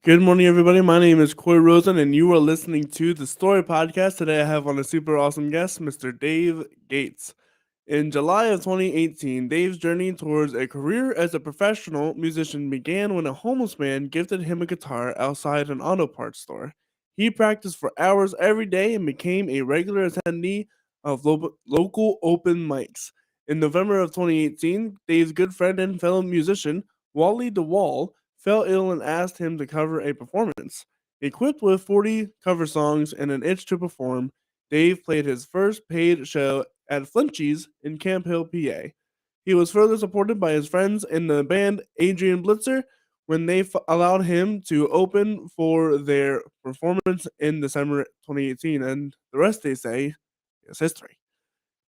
Good morning, everybody. My name is Corey Rosen, and you are listening to the Story Podcast. Today, I have on a super awesome guest, Mr. Dave Gates. In July of 2018, Dave's journey towards a career as a professional musician began when a homeless man gifted him a guitar outside an auto parts store. He practiced for hours every day and became a regular attendee of local open mics. In November of 2018, Dave's good friend and fellow musician, Wally DeWall, fell ill and asked him to cover a performance. Equipped with 40 cover songs and an itch to perform, Dave played his first paid show at Flinchy's in Camp Hill, PA. He was further supported by his friends in the band Adrian Blitzer when they allowed him to open for their performance in December 2018, and the rest, they say, is history.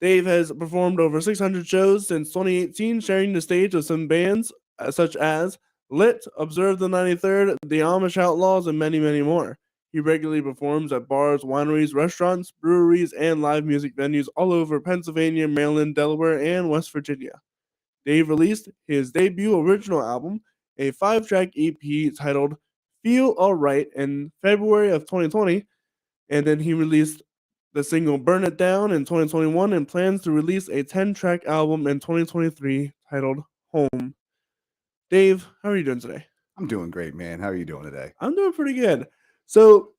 Dave has performed over 600 shows since 2018, sharing the stage with some bands such as Lit, Observe the 93rd, the Amish Outlaws, and many, many more. He regularly performs at bars, wineries, restaurants, breweries, and live music venues all over Pennsylvania, Maryland, Delaware, and West Virginia. Dave released his debut original album, a 5-track EP titled Feel Alright, in February of 2020, and then he released the single Burn It Down in 2021 and plans to release a 10-track album in 2023 titled Home. Dave, how are you doing today? I'm doing great, man. How are you doing today? I'm doing pretty good. So,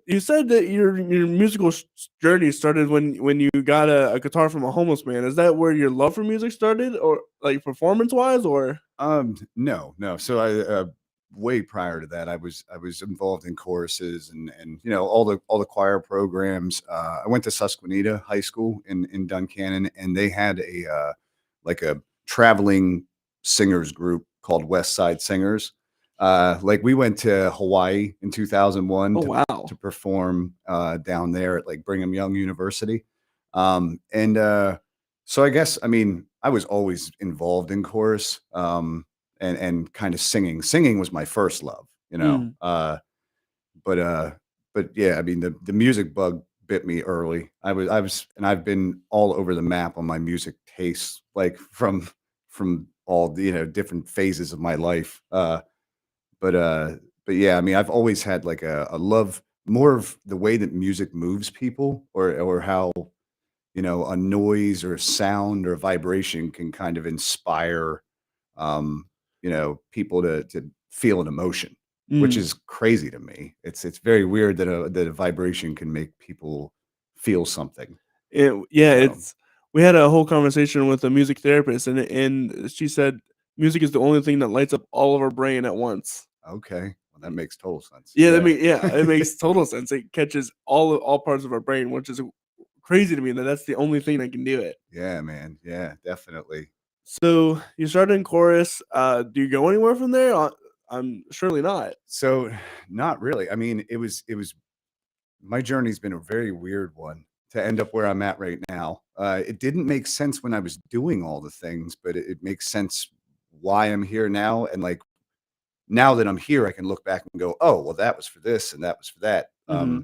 you said that your musical journey started when you got a guitar from a homeless man. Is that where your love for music started, or like performance wise, or? No. So I way prior to that, I was involved in choruses and all the choir programs. I went to Susquehanna High School in Duncannon, and they had like a traveling singers group called West Side Singers. Like we went to Hawaii in 2001 Oh to wow! to perform down there at like Brigham Young University. And so I guess I mean I was always involved in chorus and kind of singing. Singing was my first love, you know. Mm. But yeah, I mean the music bug bit me early. I was and I've been all over the map on my music tastes, like from all the different phases of my life. But but yeah, I mean, I've always had like a love more of the way that music moves people, or how a noise or a sound or vibration can kind of inspire um, people to feel an emotion, which Mm. is crazy to me. It's very weird that a vibration can make people feel something. Yeah, So it's we had a whole conversation with a music therapist, and she said music is the only thing that lights up all of our brain at once. okay, well that makes total sense. Yeah, Yeah. it makes total sense. It catches all parts of our brain, which is crazy to me that that's the only thing that can do it. Yeah, man. Yeah, definitely. So you started in chorus. Do you go anywhere from there? I'm surely not. So not really. I mean, it was my journey's been a very weird one to end up where I'm at right now. It didn't make sense when I was doing all the things, but it makes sense why I'm here now. And like now that I'm here, I can look back and go, oh, well, that was for this and that was for that. Hmm.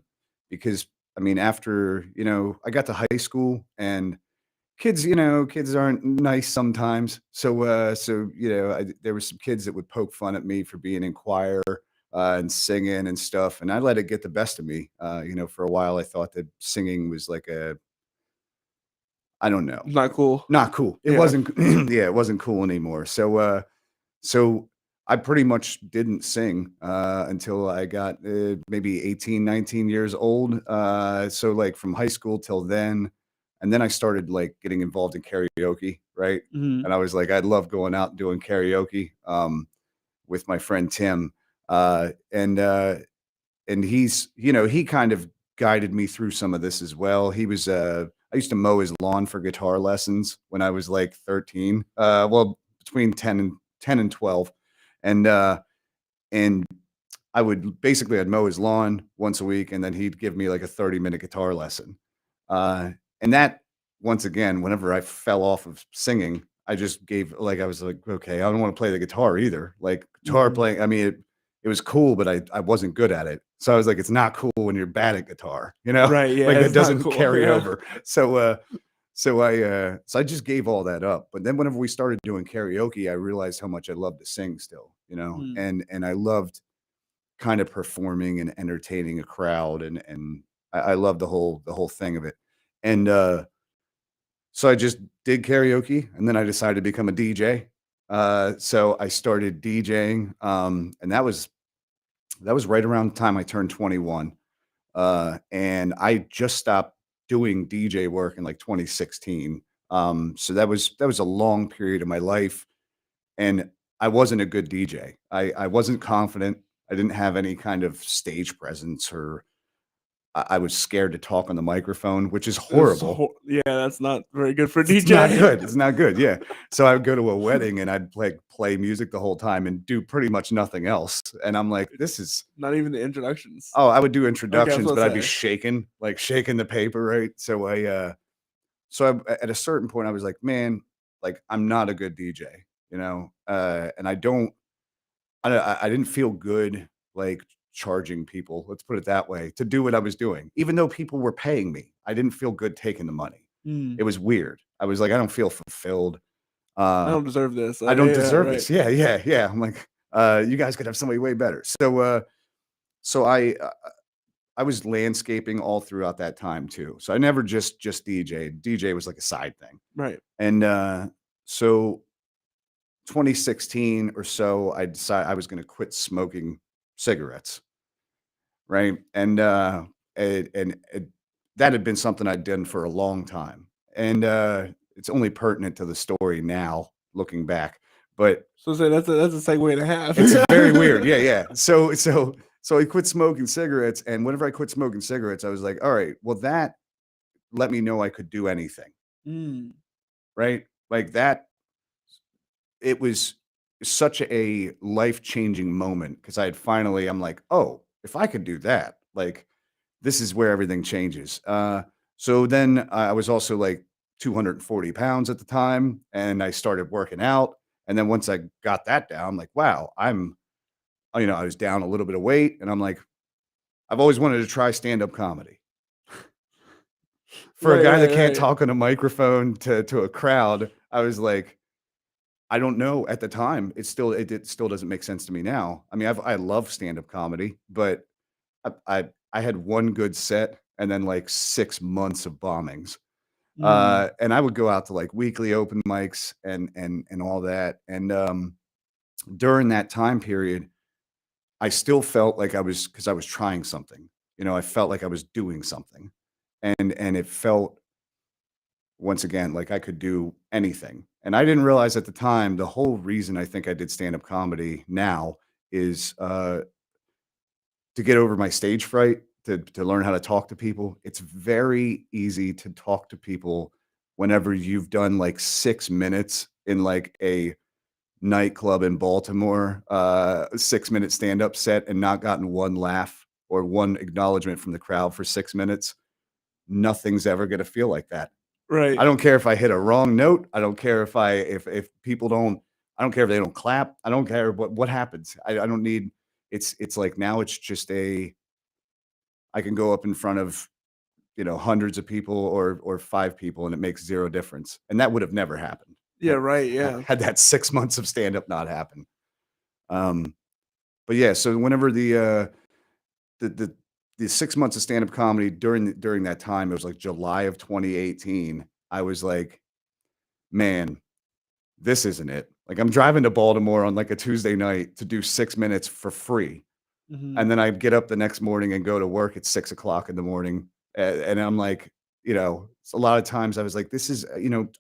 Because I mean, after I got to high school and kids aren't nice sometimes. So there were some kids that would poke fun at me for being in choir and singing and stuff, and I let it get the best of me. For a while, I thought that singing was like I don't know, Not cool. not cool. It Yeah. wasn't, yeah, it wasn't cool anymore. So I pretty much didn't sing until I got maybe 18, 19 years old. So like from high school till then. And then I started like getting involved in karaoke, right? Hmm. And I was like, I'd love going out and doing karaoke with my friend Tim. And he kind of guided me through some of this as well. I used to mow his lawn for guitar lessons when I was like 13. Well, between 10 and 12. And and I'd mow his lawn once a week, and then he'd give me like a 30-minute guitar lesson. And that, once again, whenever I fell off of singing, I just gave like I was like, okay, I don't want to play the guitar either. Like guitar Hmm. playing, I mean, it was cool, but I wasn't good at it. So I was like, it's not cool when you're bad at guitar, Right. Yeah, like that it's not doesn't cool. carry Yeah. over. So I just gave all that up. But then whenever we started doing karaoke, I realized how much I loved to sing still, Mm. and I loved kind of performing and entertaining a crowd, and I love the whole thing of it. And so I just did karaoke, and then I decided to become a DJ. So I started DJing, and that was right around the time I turned 21. And I just stopped doing DJ work in like 2016. So that was a long period of my life, and I wasn't a good DJ. I wasn't confident. I didn't have any kind of stage presence, or I was scared to talk on the microphone, which is horrible. Yeah, that's not very good for It's not DJ. good. It's not good. Yeah. So I would go to a wedding and I'd play music the whole time and do pretty much nothing else. And I'm like, this is Not even the introductions. oh, I would do Okay, I was introductions, about but to I'd be say. shaking, like shaking the paper, right? So at a certain point I was like, man, like I'm not a good DJ, and I didn't feel good like charging people, let's put it that way, to do what I was doing. Even though people were paying me, I didn't feel good taking the money. Mm, It was weird. I was like, I don't feel fulfilled. I Uh, don't deserve this. I don't Yeah, deserve right. this. Yeah, yeah, yeah. I'm like, you guys could have somebody way better. So I was landscaping all throughout that time too. So I never just DJ. DJ was like a side thing. Right. And so 2016 or so, I decided I was going to quit smoking cigarettes, right? And that had been something I'd done for a long time, and it's only pertinent to the story now, looking back. But So say that's a segue and a half. it's very weird. Yeah, yeah. So I quit smoking cigarettes, and whenever I quit smoking cigarettes, I was like, all right, well, that let me know I could do anything, Mm, right? Like that it was such a life-changing moment because I'm like, "Oh, if I could do that, like, this is where everything changes." So then I was also, like, 240 pounds at the time, and I started working out, and then once I got that down, like, wow, I was down a little bit of weight, and I'm like, I've always wanted to try stand-up comedy. For a right, guy that right, can't right. talk on a microphone to a crowd, I was like, I don't know at the time. It still doesn't make sense to me now. I mean, I love stand-up comedy, but I had one good set and then like 6 months of bombings. Mm, And I would go out to like weekly open mics and all that. And during that time period, I still felt like because I was trying something. I felt like I was doing something. And it felt once again, like I could do anything. And I didn't realize at the time the whole reason I think I did stand-up comedy now is to get over my stage fright, to learn how to talk to people. It's very easy to talk to people whenever you've done like 6 minutes in like a nightclub in Baltimore, 6 minute stand-up set and not gotten one laugh or one acknowledgement from the crowd for 6 minutes. Nothing's ever gonna feel like that. I right. don't care if I hit a wrong note. I don't care if people don't I don't care if they don't clap. I don't care what happens. I don't need it's like now it's just I can go up in front of, hundreds of people or 5 people and it makes 0 difference. And that would have never happened Yeah, right, yeah. had that 6 months of stand up not happen. Um, but yeah, so whenever the the the 6 months of stand up comedy during that time, it was like July of 2018. I was like, man, this isn't it. Like, I'm driving to Baltimore on, like, a Tuesday night to do 6 minutes for free, Mhm. and then I get up the next morning and go to work at 6 o'clock in the morning, and I'm like, a lot of times I was like, "This is"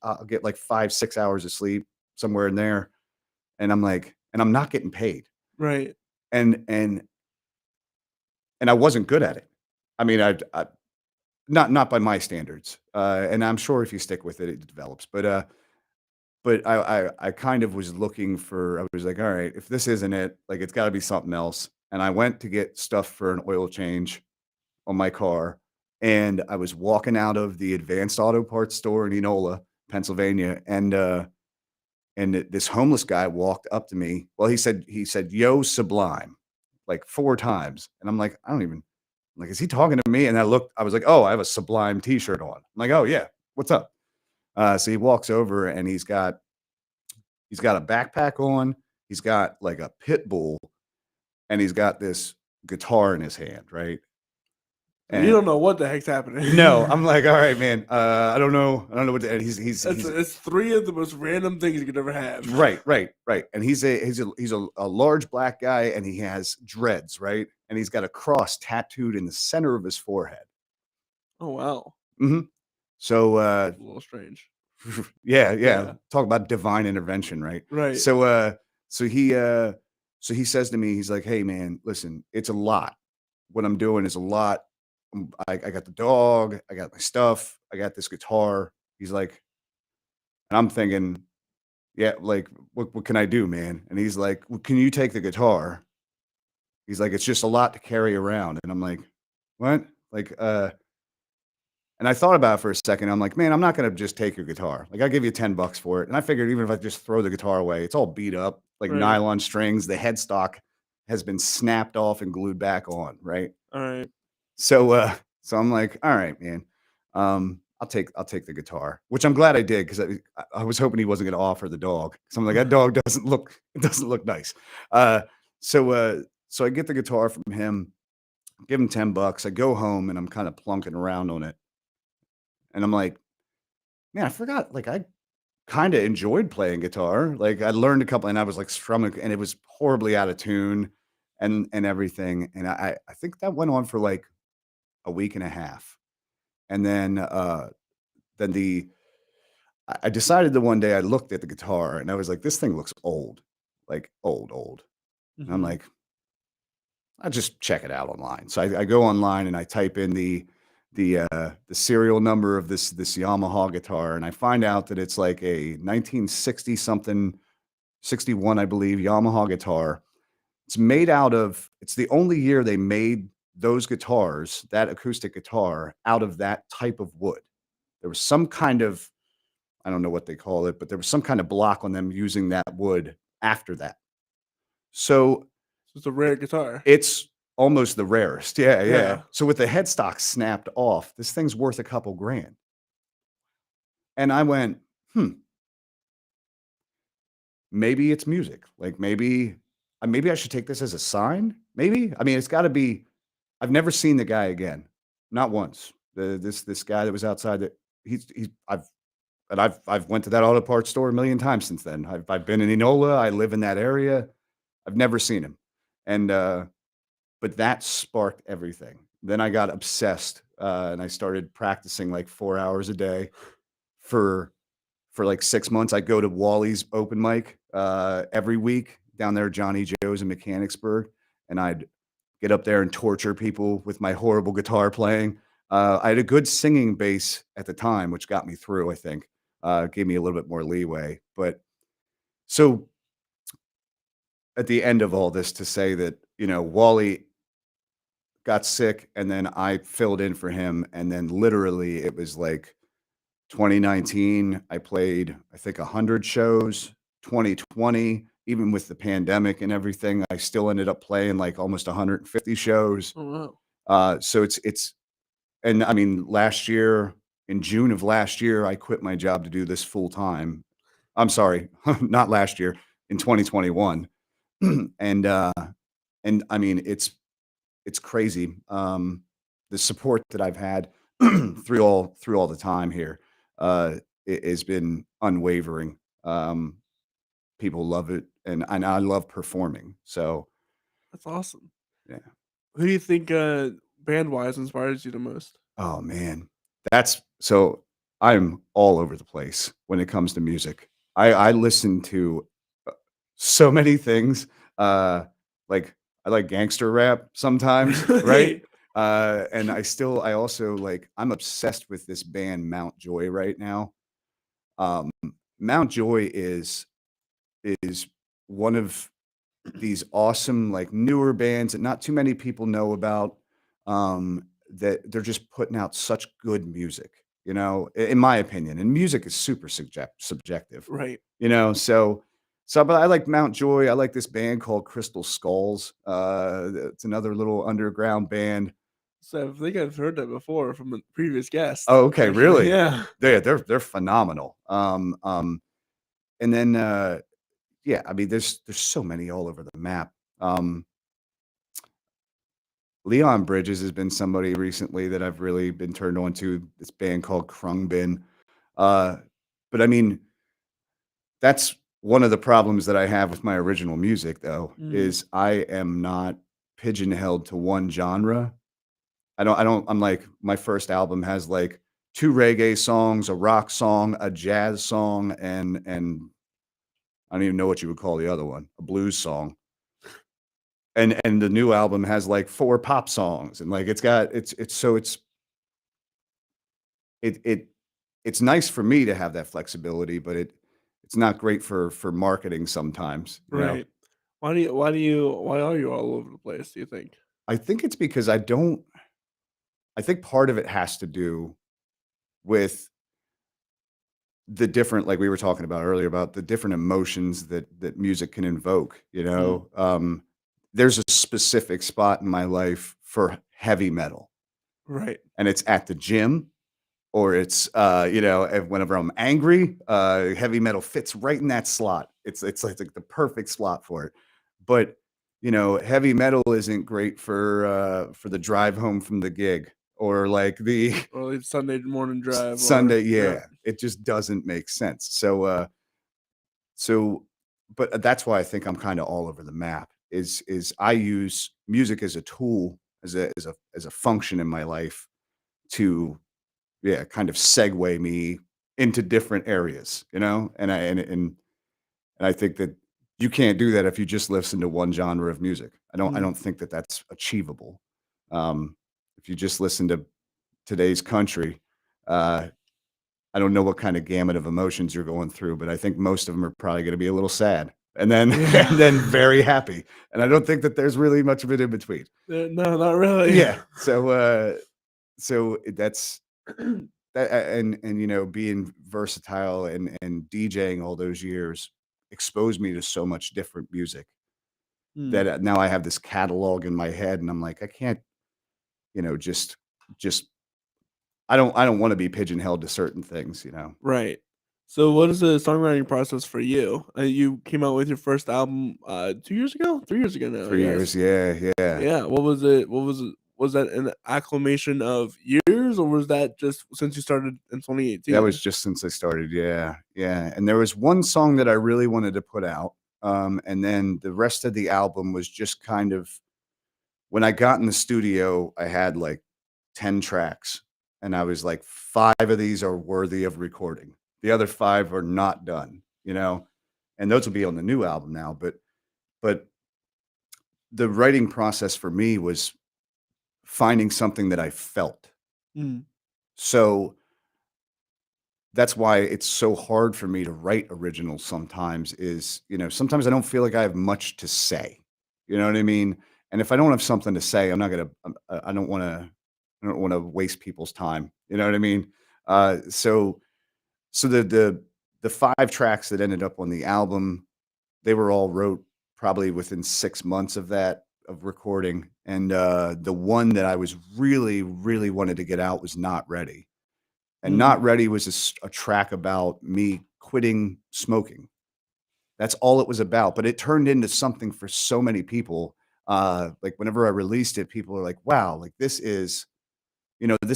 I'll get, like, 5, 6 hours of sleep, somewhere in there, and I'm like and I'm not getting paid, Right. and and and I wasn't good at it. I mean, I not by my standards, and I'm sure if you stick with it, it develops, but I kind of was looking for I was like, "All right, if this isn't it, like, it's gotta be something else." And I went to get stuff for an oil change on my car, and I was walking out of the Advanced Auto Parts store in Enola, Pennsylvania, and this homeless guy walked up to me. Well, he said, "Yo, Sublime," like 4 times, and I'm like, "I don't even" I'm like, "Is he talking to me?" And I was like, "Oh, I have a Sublime T-shirt on." I'm like, "Oh, yeah. What's up?" So he walks over and he's got a backpack on, he's got, like, a pit bull, and he's got this guitar in his hand, right? You don't know what the heck's happening. No, I'm like, all right, man. I don't know what. And he's It's three of the most random things you could ever have. right. And he's a large black guy, and he has dreads, right? And he's got a cross tattooed in the center of his forehead. Oh wow. Mm-hmm. So That's a little strange. yeah. Talk about divine intervention, right? Right. So he says to me, he's like, hey man, listen, it's a lot. What I'm doing is a lot. I got the dog, I got my stuff, I got this guitar. He's like, and I'm thinking, yeah, like, what can I do, man? And he's like, well, can you take the guitar? He's like, it's just a lot to carry around. And I'm like, what? Like, and I thought about it for a second. I'm like, man, I'm not going to just take your guitar. Like, I'll give you $10 for it. And I figured even if I just throw the guitar away, it's all beat up, like Right. nylon strings. The headstock has been snapped off and glued back on, right? All right. So I'm like, all right, man. I'll take the guitar, which I'm glad I did because I was hoping he wasn't going to offer the dog. So I'm like, that dog doesn't look nice. So I get the guitar from him, give him $10. I go home and I'm kind of plunking around on it, and I'm like, man, I forgot. Like I kind of enjoyed playing guitar. Like I learned a couple, and I was like strumming, and it was horribly out of tune, and everything. And I think that went on for like a week and a half. And then I decided that one day I looked at the guitar and I was like, this thing looks old, like old. And I'm Mhm. like, I'll just check it out online. So I go online and I type in the serial number of this Yamaha guitar, and I find out that it's like a 1960 something, 61, I believe, Yamaha guitar. It's the only year they made those guitars, that acoustic guitar, out of that type of wood. There was some kind of, I don't know what they call it, but there was some kind of block on them using that wood after that. So It's a rare guitar. it's almost the rarest. Yeah. Yeah. So with the headstock snapped off, this thing's worth a couple grand. And I went, maybe it's music. Like maybe I should take this as a sign. Maybe. I mean, it's got to be. I've never seen the guy again, not once. This guy that was outside, that I've went to that auto parts store a million times since then. I've been in Enola. I live in that area. I've never seen him, and but that sparked everything. Then I got obsessed, and I started practicing like 4 hours a day for like 6 months. I go to Wally's open mic every week down there, Johnny Joe's in Mechanicsburg, and I'd get up there and torture people with my horrible guitar playing. I had a good singing bass at the time, which got me through, I think, gave me a little bit more leeway. But so at the end of all this, to say that, Wally got sick and then I filled in for him. And then literally it was like 2019, I played, I think, 100 shows. 2020, even with the pandemic and everything, I still ended up playing like almost 150 shows. Oh wow. So and I mean, last year, in June of last year, I quit my job to do this full time. I'm sorry, not last year, in 2021. and I mean, it's crazy. The support that I've had through all the time here, has been unwavering. People love it, and I love performing. So That's awesome. yeah. Who do you think band wise inspires you the most? Oh man, that's so. I'm all over the place when it comes to music. I listen to so many things. Like I like gangster rap sometimes, right? Right. And I also like, I'm obsessed with this band Mount Joy right now. Um, Mount Joy is one of these awesome, like, newer bands that not too many people know about, that they're just putting out such good music, in my opinion. And music is super subjective, Right. but I like Mount Joy. I like this band called Crystal Skulls. It's another little underground band. So I think I've heard that before from a previous guest. Oh, okay, Actually. really? Yeah. They're phenomenal. And then yeah, I mean, there's so many all over the map. Um, Leon Bridges has been somebody recently that I've really been turned on to. This band called Krungbin. Uh, but I mean, that's one of the problems that I have with my original music, though, Mm, is I am not pigeonholed to one genre. I'm like, my first album has like 2 reggae songs, a rock song, a jazz song, and I don't even know what you would call the other one, a blues song. And the new album has like 4 pop songs, and like it it it's nice for me to have that flexibility, but it's not great for marketing sometimes, you know? right. Why are you all over the place, do you think? I think it's because I think part of it has to do with the different, like we were talking about earlier, about the different emotions that music can invoke, you Mm, know? There's a specific spot in my life for heavy metal, right. and it's at the gym, or it's, whenever I'm angry, heavy metal fits right in that slot. It's like the perfect slot for it. But, heavy metal isn't great for the drive home from the gig, or like the Or like Sunday morning drive or Sunday. yeah. Yeah, it just doesn't make sense. So but that's why I think I'm kinda all over the map, is I use music as a tool, as a function in my life to, yeah, kind of segue me into different areas, you know? And I think that you can't do that if you just listen to one genre of music. I Mm, don't think that that's achievable. If you just listen to today's country, uh, I don't know what kind of gamut of emotions you're going through, but I think most of them are probably gonna be a little sad, and then and yeah. then very happy, and I don't think that there's really much of it in between. No, not really. Yeah, so that's that, and being versatile and DJing all those years exposed me to so much different music Mm, that, now I have this catalog in my head, and I'm like, I can't, just I don't wanna be pigeonholed to certain things, you know? right. So what is the songwriting process for you? You came out with your first album, 2 years ago? 3 years ago now, I 3 years, guess. yeah, yeah. Yeah, what was it was that an acclamation of years, or was that just since you started in That 2018? was just since I started, yeah, yeah, and there was one song that I really wanted to put out, and then the rest of the album was just kind of, when I got in the studio, I had, like, 10 tracks, and I was like, 5 of these are worthy of recording. The other 5 are not done, you know? And those will be on the new album now, but the writing process for me was finding something that I felt. Mm, So, that's why it's so hard for me to write originals sometimes, is, sometimes I don't feel like I have much to say. You know what I mean? And if I don't have something to say, I'm not gonna I don't wanna waste people's time. You know what I mean? So the 5 tracks that ended up on the album, they were all wrote probably within 6 months of recording, and, the one that I was really, really wanted to get out was Not Ready. And mm, Not Ready was a track about me quitting smoking. That's all it was about, but it turned into something for so many people. Like, whenever I released it, people are like, "Wow, like, this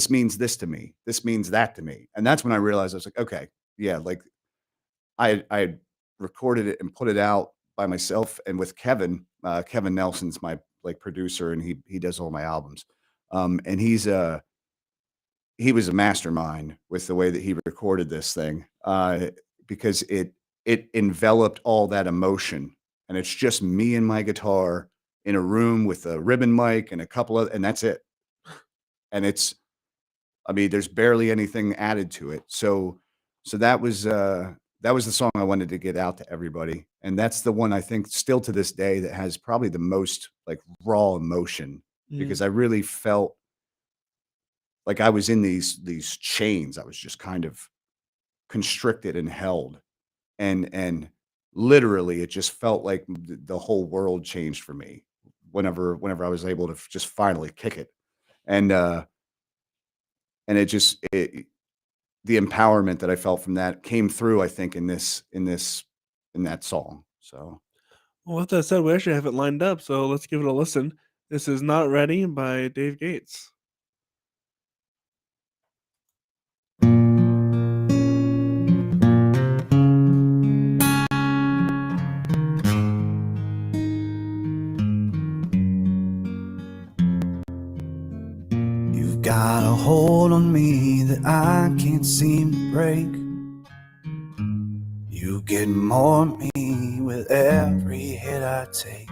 means this to me. This means that to me." And that's when I realized, I was like, "Okay, yeah," like, I had recorded it and put it out by myself and with Kevin. Kevin Nelson's my, like, producer, and he does all my albums. And he was a mastermind with the way that he recorded this thing, because it enveloped all that emotion, and it's just me and my guitar in a room with a ribbon mic and a couple of, and that's it. And I mean, there's barely anything added to it. So that was the song I wanted to get out to everybody, and that's the one I think still to this day that has probably the most, like, raw emotion, mm, because I really felt like I was in these chains. I was just kind of constricted and held, and literally it just felt like the whole world changed for me whenever I was able to just finally kick it. And and it just it the empowerment that I felt from that came through, I think, in that song. So well, with that said, we actually have it lined up, so let's give it a listen. This is Not Ready by Dave Gates. You've got a hold on me that I can't seem to break. You get more of me with every hit I take.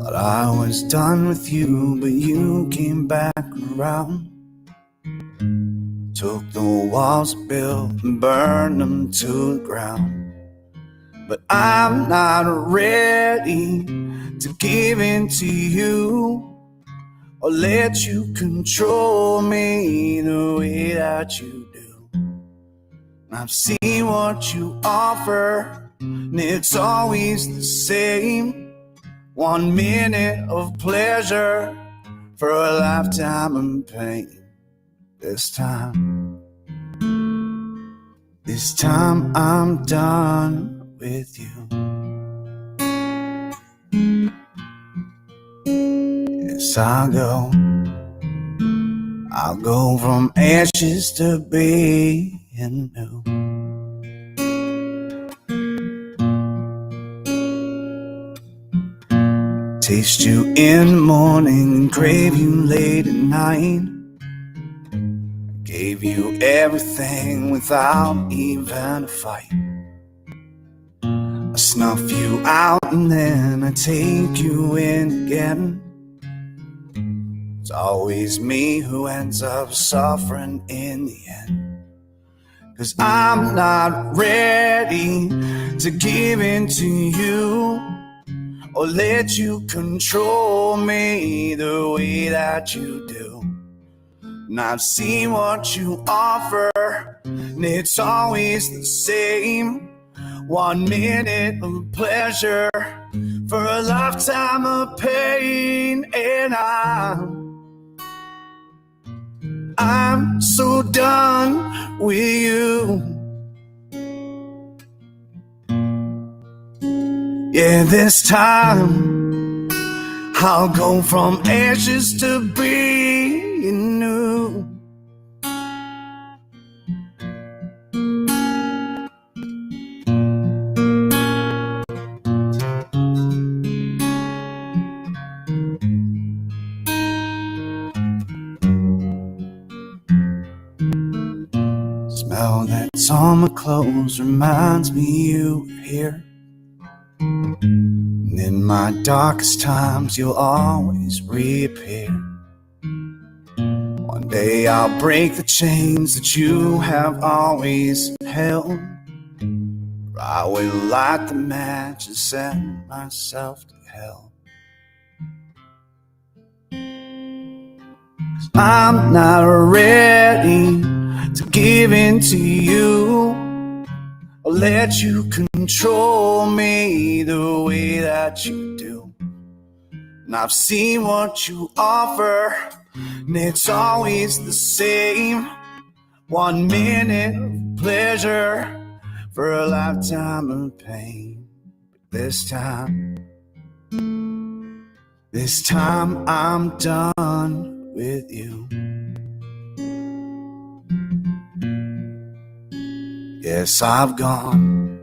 Thought I was done with you, but you came back around. Took the walls built and burned them to the ground. But I'm not ready to give in to you or let you control me the way that you do. I've seen what you offer, and it's always the same. 1 minute of pleasure for a lifetime of pain. This time I'm done with you. Yes, I'll go from ashes to being new. Taste you in the morning and crave you late at night. Gave you everything without even a fight. I snuff you out and then I take you in again. It's always me who ends up suffering in the end. 'Cause I'm not ready to give in to you or let you control me the way that you do. And I've seen what you offer, and it's always the same. 1 minute of pleasure for a lifetime of pain. And I'm so done with you. Yeah, this time I'll go from ashes to being new. Smell that's on my clothes reminds me you were here. And in my darkest times you'll always reappear. One day I'll break the chains that you have always held. I will light the match and send myself to hell. 'Cause I'm not ready to give in to you or let you control me the way that you do. And I've seen what you offer, and it's always the same. 1 minute of pleasure for a lifetime of pain. But this time I'm done with you. Yes, I've gone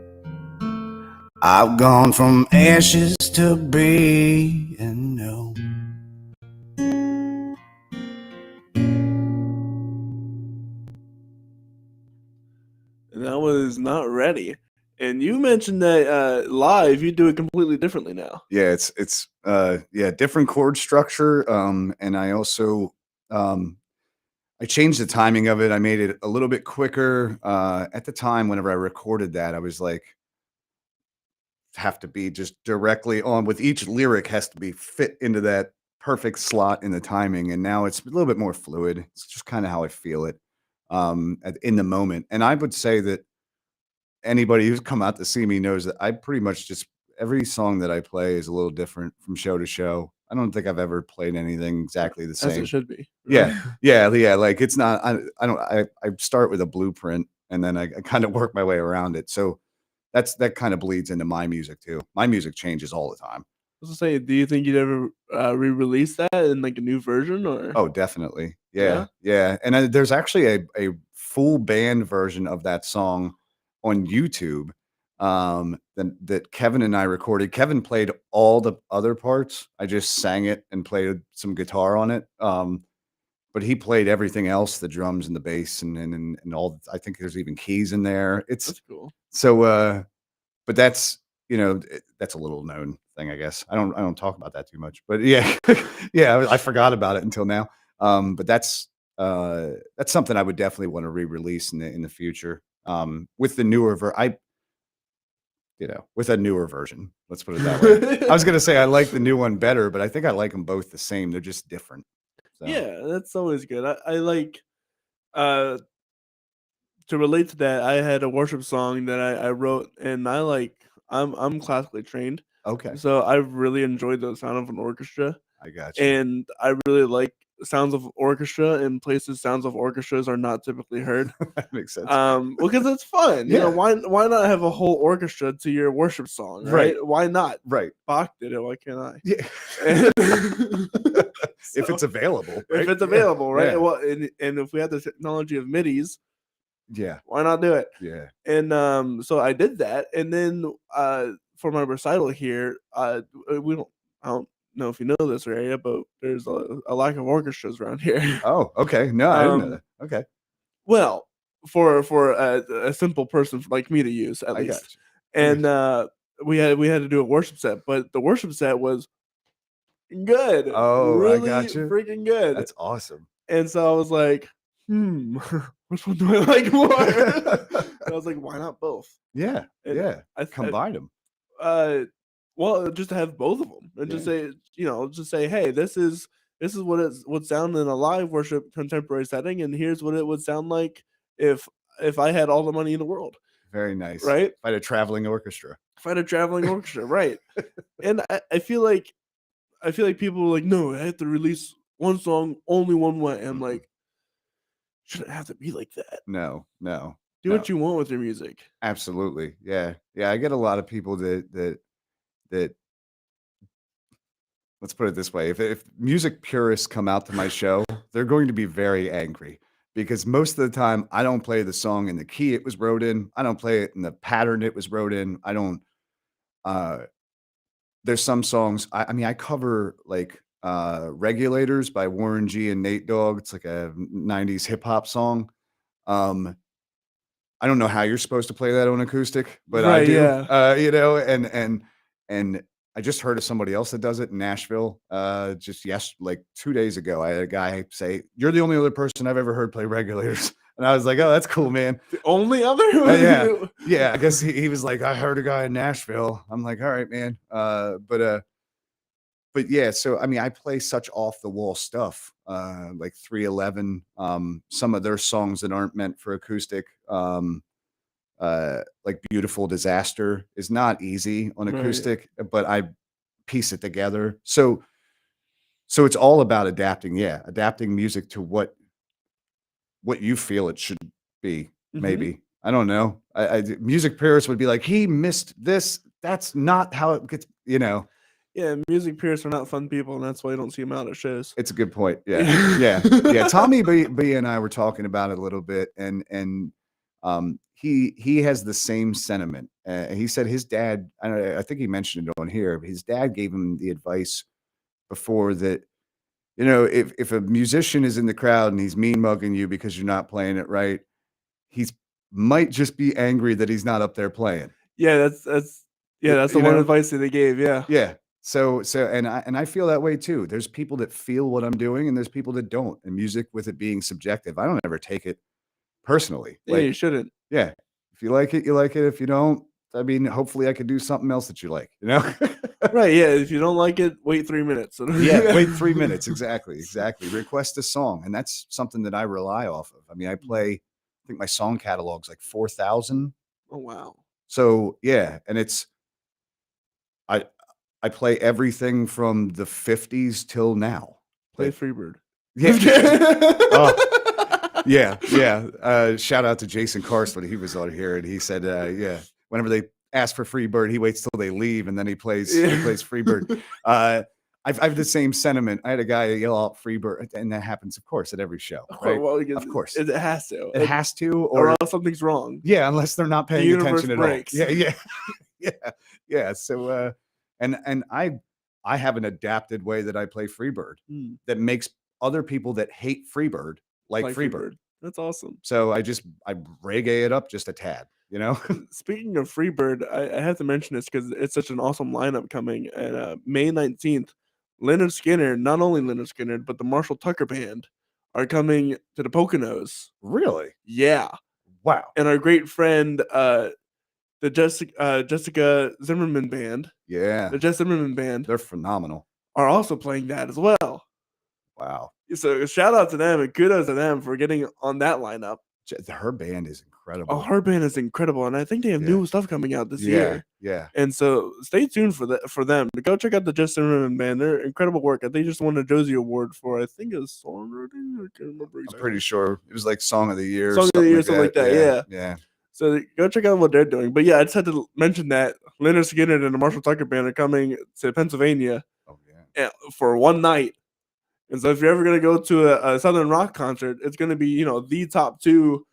from ashes to being new. And that was Not Ready. And you mentioned that live you do it completely differently now. Yeah, it's different chord structure. And I also I changed the timing of it. I made it a little bit quicker. At the time, whenever I recorded that, I was like, have to be just directly on with each lyric has to be fit into that perfect slot in the timing. And now it's a little bit more fluid. It's just kind of how I feel it in the moment. And I would say that anybody who's come out to see me knows that I pretty much just every song that I play is a little different from show to show. I don't think I've ever played anything exactly the As same. it should be. Yeah. Yeah. Like it's not, I start with a blueprint and then I kind of work my way around it. So that kind of bleeds into my music too. My music changes all the time. was gonna say, do you think you'd ever re-release that in like a new version or? Oh, definitely. Yeah? Yeah. And there's actually a full band version of that song on YouTube that Kevin and I recorded. Kevin played all the other parts. I just sang it and played some guitar on it. But he played everything else, the drums and the bass and all. I think there's even keys in there. It's That's cool. so but that's that's a little known thing, I guess. I don't talk about that too much, but yeah, yeah, I forgot about it until now. But that's something I would definitely want to re-release in the future. With the newer with a newer version. Let's put it that way. I was gonna say I like the new one better, but I think I like them both the same. They're just different. So. Yeah, that's always good. I like uh to relate to that. I had a worship song that I wrote, and I'm classically trained, Okay, so I really enjoyed the sound of an orchestra, I got you. and I really like sounds of orchestra in places sounds of orchestras are not typically heard. That makes sense. Because it's fun. Yeah. Why not have a whole orchestra to your worship song, right? Right. Why not? Right. Bach did it, why can't I? Yeah. If it's available. Right? If it's available, right? Yeah. Well, and if we had the technology of MIDIs, Yeah. why not do it? Yeah. And so I did that, and then for my recital here, we don't I don't know if you know this area, but there's a lack of orchestras around here. Oh, okay. No, I didn't know Um, that. Okay. Well, for a simple person like me to use at I got least, you. and we had to do a worship set, but the worship set was good, Oh, really I got you. freaking good. That's awesome. And so I was like, which one do I like more? And I was like, why not both? Yeah. And Yeah. I Combine them. well, just to have both of them and just say, hey, this is what it would sound in a live worship contemporary setting, and here's what it would sound like if I had all the money in the world, Very nice. right? If I had a traveling orchestra. If I had a traveling orchestra, right? And I feel like people are like, no, I have to release one song only one way. And I'm Mhm. like, shouldn't have to be like that. No. Do what you want with your music. Absolutely. Yeah. Yeah. I get a lot of people that let's put it this way. If music purists come out to my show, they're going to be very angry because most of the time I don't play the song in the key it was wrote in. I don't play it in the pattern it was wrote in. I don't uh there's some songs I mean I cover like Regulators by Warren G and Nate Dogg. It's like a 90s hip hop song. Um I don't know how you're supposed to play that on acoustic, but I Right, do. yeah. And I just heard of somebody else that does it in Nashville. Like 2 days ago, I had a guy say, "You're the only other person I've ever heard play Regulators," and I was like, "Oh, that's cool, man." The only other? Yeah. I guess he was like, "I heard a guy in Nashville." I'm like, "All right, man." But yeah, so I mean, I play such off the wall stuff, like 311, some of their songs that aren't meant for acoustic, like Beautiful Disaster is not easy on Right. acoustic, but I piece it together. So it's all about adapting music to what you feel it should be. Mhm. Maybe I don't know. Music purists would be like, he missed this. That's not how it gets. Yeah, music purists are not fun people, and that's why you don't see them out at shows. It's a good point. Yeah. Tommy B and I were talking about it a little bit, and he has the same sentiment. He said his dad. I think he mentioned it on here. His dad gave him the advice before that. If a musician is in the crowd and he's mean mugging you because you're not playing it right, he's might just be angry that he's not up there playing. Yeah, that's the one advice that they gave. Yeah. Yeah. So and I feel that way too. There's people that feel what I'm doing and there's people that don't. And music, with it being subjective, I don't ever take it personally. Yeah, you shouldn't. Yeah, if you like it, you like it. If you don't, I mean, hopefully I could do something else that you like, Right, yeah, if you don't like it, wait 3 minutes. Yeah, wait 3 minutes. Exactly. Request a song. And that's something that I rely off of. I mean, I think my song catalog's like 4,000. Oh, wow. So yeah, and I play everything from the 50s till now. Play Freebird. Yeah. Yeah. Shout out to Jason Carson. He was on here and he said, whenever they ask for Freebird. He waits till they leave, and then he plays Freebird. I've the same sentiment. I had a guy yell out Freebird, and that happens, of course, at every show, right? Well, of course. It has to. It has to, or else something's wrong. Yeah, unless they're not paying attention at breaks. all. Yeah. So, and I have an adapted way that I play Freebird that makes other people that hate Freebird like Freebird. That's awesome. So I reggae it up just a tad, you know. Speaking of Freebird, I have to mention this because it's such an awesome lineup coming. And May 19th, Leonard Skinner, not only Leonard Skinner, but the Marshall Tucker Band are coming to the Poconos. Really? Yeah. Wow. And our great friend, the Jessica Zimmerman Band. Yeah. The Jess Zimmerman Band. They're phenomenal. Are also playing that as well. Wow. So shout out to them and kudos to them for getting on that lineup. Her band is incredible. Oh, her band is incredible, and I think they have new stuff coming out this year. Yeah. And so stay tuned for them. Go check out the Just Zimmerman Band. They're incredible work. They just won a Josie Award for, I think, a songwriting. I can't remember exactly. I'm pretty sure it was like Song of the Year. Something like that. Yeah. So go check out what they're doing. But yeah, I just had to mention that Leonard Skinner and the Marshall Tucker Band are coming to Pennsylvania for one night. And so if you're ever going to go to a Southern rock concert, it's going to be, the top two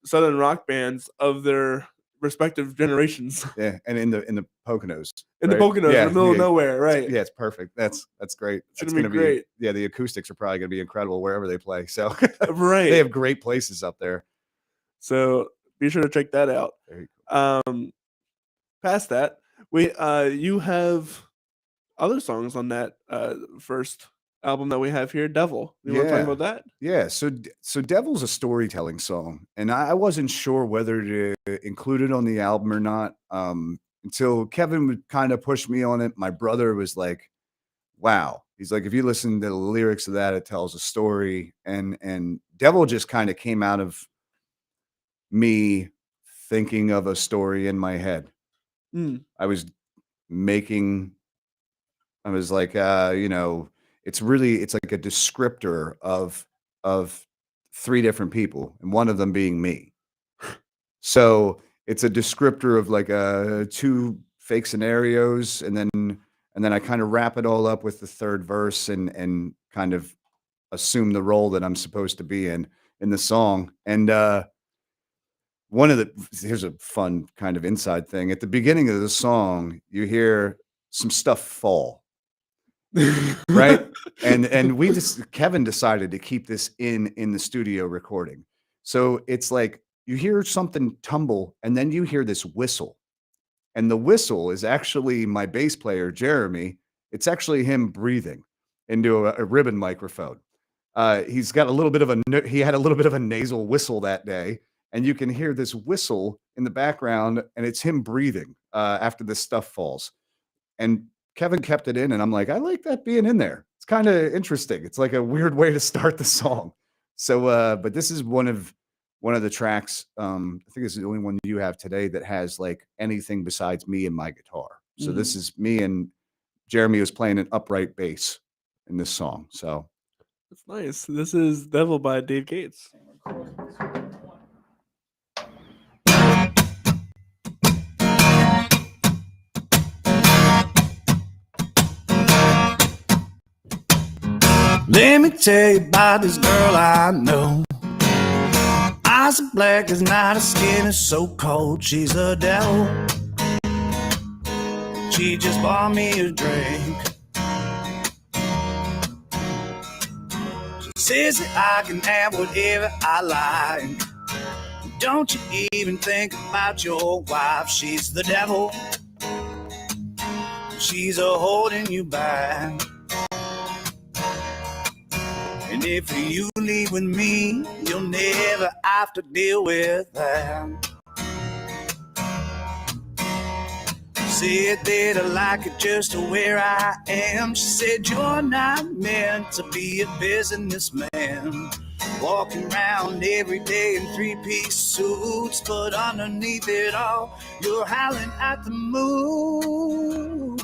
Southern rock bands of their respective generations. Yeah, and in the Poconos. In the Poconos, in the middle of nowhere, right? Yeah, it's perfect. That's great. It's going to be great. Yeah, the acoustics are probably going to be incredible wherever they play. So right. They have great places up there. So be sure to check that out. Very cool. Past that, you have other songs on that first album that we have here, Devil. You want to talk about that? Yeah. So Devil's a storytelling song, and I wasn't sure whether to include it on the album or not until Kevin would kind of push me on it. My brother was like, wow. He's like, if you listen to the lyrics of that, it tells a story. And Devil just kind of came out of me thinking of a story in my head. I was like, it's like a descriptor of three different people, and one of them being me. So it's a descriptor of like two fake scenarios, and then I kind of wrap it all up with the third verse and kind of assume the role that I'm supposed to be in the song. And here's a fun kind of inside thing. At the beginning of the song, you hear some stuff fall. Right. And Kevin decided to keep this in the studio recording. So it's like you hear something tumble and then you hear this whistle. And the whistle is actually my bass player, Jeremy. It's actually him breathing into a ribbon microphone. He's got he had a little bit of a nasal whistle that day. And you can hear this whistle in the background, and it's him breathing after this stuff falls. And Kevin kept it in, and I'm like, I like that being in there. It's kind of interesting. It's like a weird way to start the song. So, but this is one of the tracks. I think this is the only one you have today that has like anything besides me and my guitar. So this is me, and Jeremy was playing an upright bass in this song. So that's nice. This is Devil by Dave Gates. Let me tell you about this girl I know. Eyes are black as night, her skin is so cold. She's a devil. She just bought me a drink. She says that I can have whatever I like. Don't you even think about your wife. She's the devil. She's a holding you back. And if you leave with me, you'll never have to deal with that. Said that I like it just where I am. She said you're not meant to be a businessman, walking around every day in three-piece suits, but underneath it all, you're howling at the moon.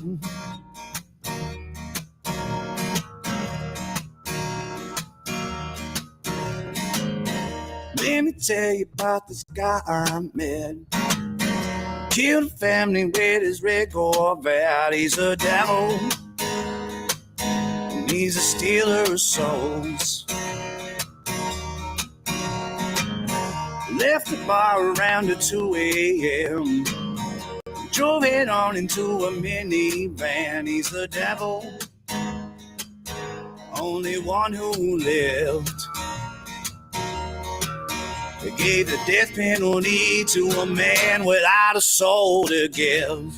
Let me tell you about this guy I met. killed a family with his red Corvette. He's a devil, and he's a stealer of souls. Left the bar around at 2 a.m. Drove head on into a minivan. He's the devil, only one who lived. They gave the death penalty to a man without a soul to give.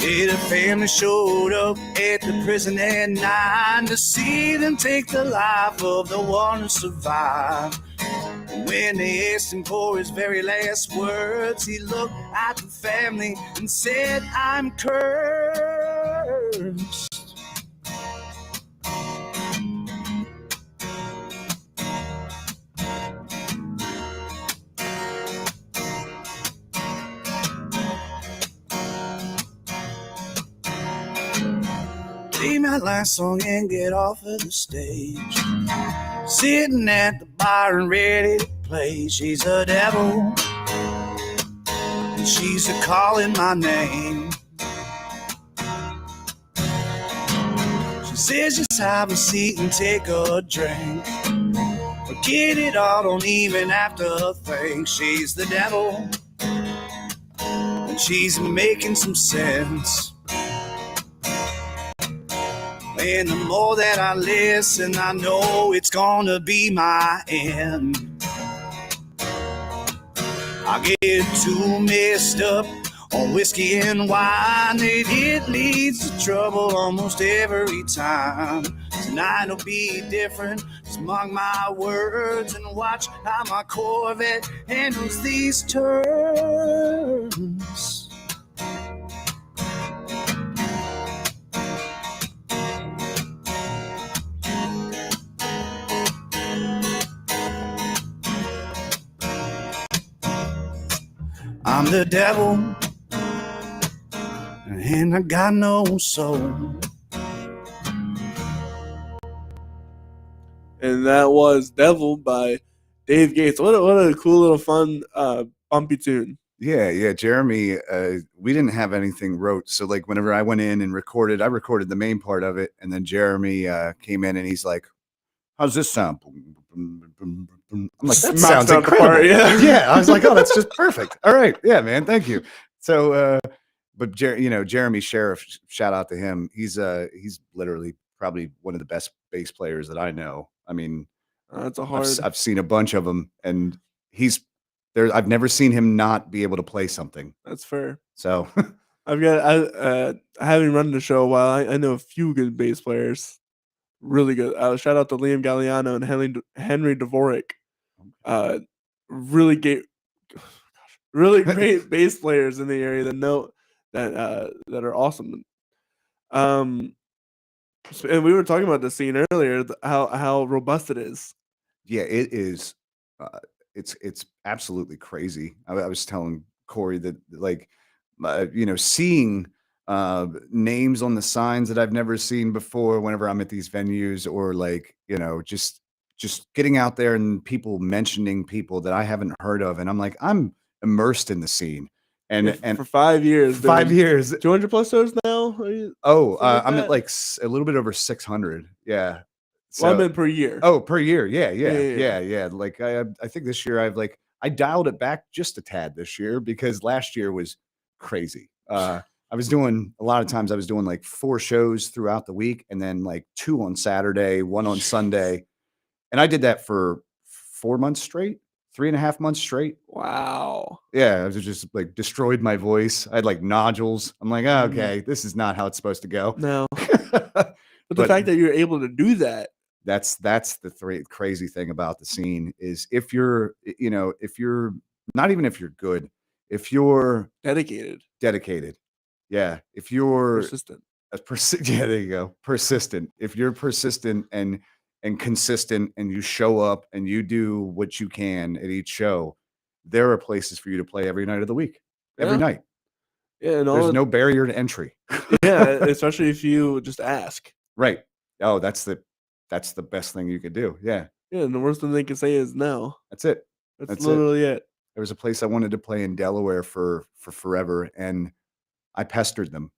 Yeah, the family showed up at the prison at 9 to see them take the life of the one who survived. And when they asked him for his very last words, he looked at the family and said, "I'm cursed." Play my last song and get off of the stage. Sitting at the bar and ready to play. She's a devil, and she's a calling my name. She says just have a seat and take a drink. Forget it all, don't even have to think. She's the devil, and she's making some sense. And the more that I listen, I know it's gonna be my end. I get too messed up on whiskey and wine. It leads to trouble almost every time. Tonight will be different. Just mark my words and watch how my Corvette handles these turns. I'm the devil, and I got no soul. And that was Devil by Dave Gates. What a cool little fun bumpy tune. Yeah. Jeremy, we didn't have anything wrote. So like whenever I went in and recorded, I recorded the main part of it. And then Jeremy came in and he's like, "How's this sound?" I'm like, "That sounds incredible." Yeah. I was like, "Oh, that's just perfect." All right. Yeah, man. Thank you. So, but Jeremy Sheriff, shout out to him. He's literally probably one of the best bass players that I know. I mean, that's a hard. I've seen a bunch of them, and he's there. I've never seen him not be able to play something. That's fair. So I haven't run the show a while. I know a few good bass players. Really good. Shout out to Liam Galliano and Henry Dvorak. Really great bass players in the area that are awesome. And we were talking about the scene earlier, how robust it is. Yeah, it is. It's absolutely crazy. I was telling Corey that like, seeing names on the signs that I've never seen before whenever I'm at these venues, or like, just getting out there and people mentioning people that I haven't heard of. And I'm like, I'm immersed in the scene. And for 5 years, 5 years, 200 plus shows now. I'm at like a little bit over 600. Yeah. So, well, I meant per year. Oh, per year. Yeah. Like I think this year I dialed it back just a tad this year because last year was crazy. I was doing like 4 shows throughout the week and then like 2 on Saturday, 1 on Sunday. And I did that for 4 months straight, 3.5 months straight. Wow. Yeah. I was just like destroyed my voice. I had like nodules. I'm like, oh, okay, this is not how it's supposed to go. No. But the fact that you're able to do that. That's the crazy thing about the scene is if you're not even if you're good, if you're dedicated. Yeah. If you're persistent. Yeah, there you go. Persistent. If you're persistent and consistent and you show up and you do what you can at each show, there are places for you to play every night of the week. Every night. Yeah. And there's no barrier to entry. Yeah. Especially if you just ask. Right. Oh, that's the best thing you could do. Yeah. Yeah. And the worst thing they can say is no. That's it. That's literally it. There was a place I wanted to play in Delaware for forever, and I pestered them.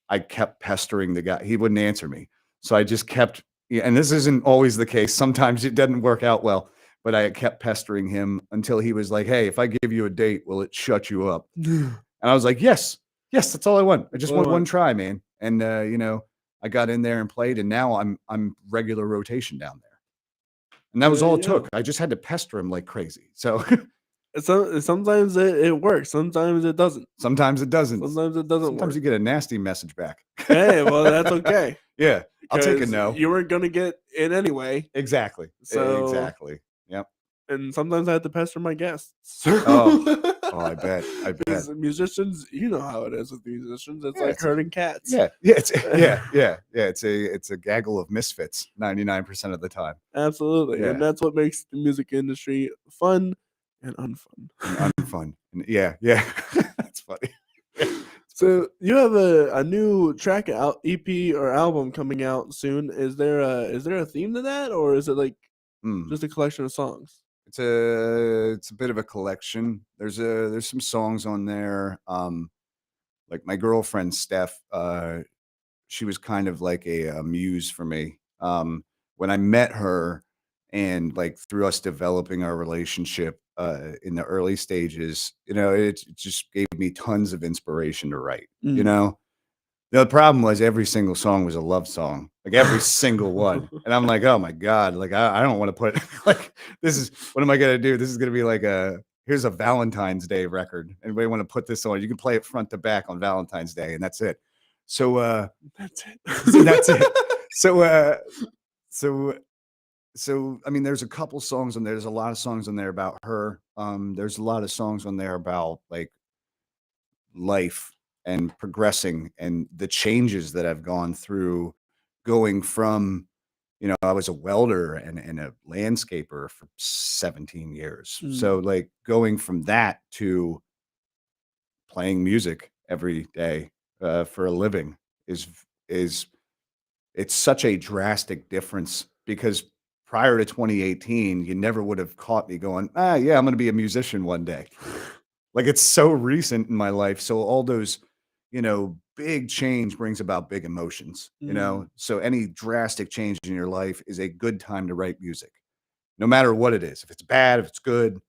I kept pestering the guy. He wouldn't answer me. So I just kept, yeah, and this isn't always the case. Sometimes it doesn't work out well, but I kept pestering him until he was like, "Hey, if I give you a date, will it shut you up?" And I was like, "Yes, yes, that's all I want. I just want one try, man." And I got in there and played, and now I'm regular rotation down there. And that was all it took. I just had to pester him like crazy. So Sometimes it works. Sometimes it doesn't. sometimes it doesn't. Sometimes it doesn't Sometimes work. you get a nasty message back. Hey, well, that's okay. Yeah, I'll take a 'Cause no. You weren't gonna get in anyway. Exactly. So Exactly. Yep. and sometimes I have to pester my guests. Oh, I bet. I bet. Because musicians, you know how it is with musicians. It's Yeah, like herding cats. Yeah. It's a gaggle of misfits 99% of the time. Absolutely. Yeah. And that's what makes the music industry fun and unfun. And unfun. And yeah. That's funny. So you have a new track out EP or album coming out soon. Is there a theme to that, or is it like just a collection of songs? It's a bit of a collection. There's some songs on there. Like my girlfriend Steph, she was kind of like a muse for me. When I met her and like through us developing our relationship in the early stages, it just gave me tons of inspiration to write. The problem was every single song was a love song, like every single one. And I'm like, oh my God, like I don't want to put like what am I gonna do? This is gonna be like here's a Valentine's Day record. Anybody want to put this on? You can play it front to back on Valentine's Day, and that's it. So That's it. that's it. So I mean, there's a couple songs on there. There's a lot of songs on there about her. There's a lot of songs on there about like life and progressing and the changes that I've gone through going from, I was a welder and a landscaper for 17 years. So like going from that to playing music every day for a living is it's such a drastic difference because prior to 2018, you never would have caught me going, yeah, I'm going to be a musician one day. Like it's so recent in my life. So all those, big change brings about big emotions, so any drastic change in your life is a good time to write music, no matter what it is. If it's bad, if it's good.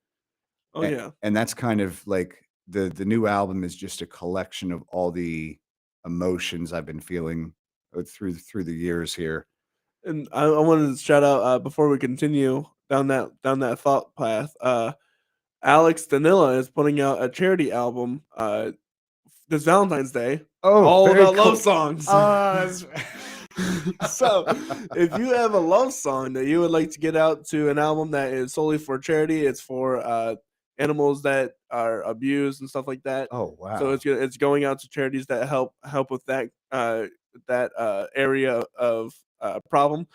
Oh yeah. And that's kind of like the new album is just a collection of all the emotions I've been feeling through the years here. And I wanted to shout out before we continue down that thought path. Alex Danilla is putting out a charity album this Valentine's Day. Oh, all very about cool. love songs. That's So if you have a love song that you would like to get out to an album that is solely for charity, it's for animals that are abused and stuff like that. Oh wow. So it's going out to charities that help with that area of problem.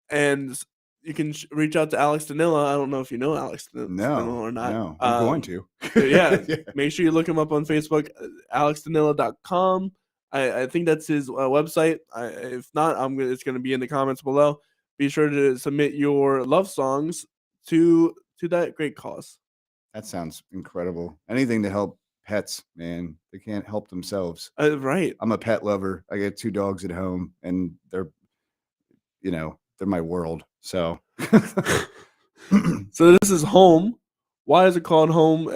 And you can reach out to Alex Danilla. I don't know if you know Alex Danilla or not. No, I'm going to. Yeah, make sure you look him up on Facebook, alexdanilla.com. I think that's his website. If not, it's going to be in the comments below. Be sure to submit your love songs to that great cause. That sounds incredible. Anything to help pets, man. They can't help themselves. Right. I'm a pet lover. I got 2 dogs at home, and they're my world. So, so this is Home. Why is it called Home?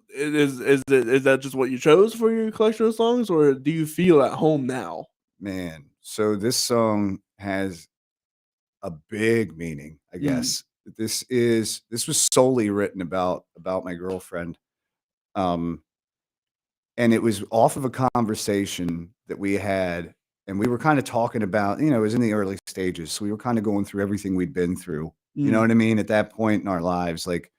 Is that just what you chose for your collection of songs, or do you feel at home now? Man, so this song has a big meaning, I guess. This was solely written about my girlfriend. And it was off of a conversation that we had, and we were kind of talking about, it was in the early stages. So we were kind of going through everything we'd been through. You know what I mean? At that point in our lives, like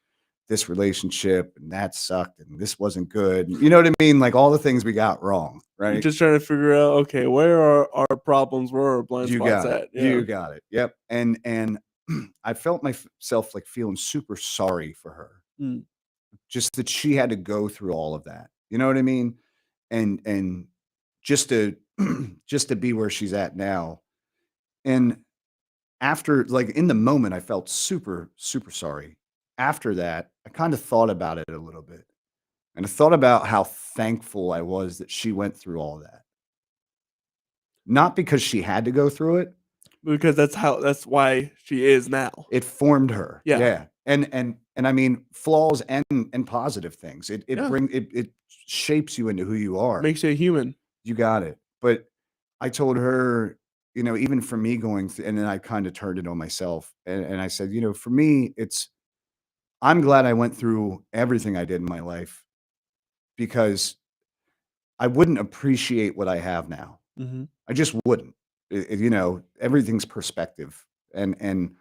this relationship and that sucked and this wasn't good. You know what I mean? Like all the things we got wrong, right? You're just trying to figure out, okay, where are our problems? Where are our blind spots at? Yeah. You got it. Yep. And I felt myself like feeling super sorry for her. Just that she had to go through all of that. You know what I mean? And just to be where she's at now. And after, like in the moment, I felt super, super sorry. After that, I kind of thought about it a little bit. And I thought about how thankful I was that she went through all that. Not because she had to go through it. Because that's why she is now. It formed her. Yeah. Yeah. And I mean, flaws and positive things. It Yeah. it shapes you into who you are. Makes you a human. You got it. But I told her, you know, even for me going through, and then I kind of turned it on myself. And I said, you know, for me, I'm glad I went through everything I did in my life because I wouldn't appreciate what I have now. Mm-hmm. I just wouldn't. You know, everything's perspective, and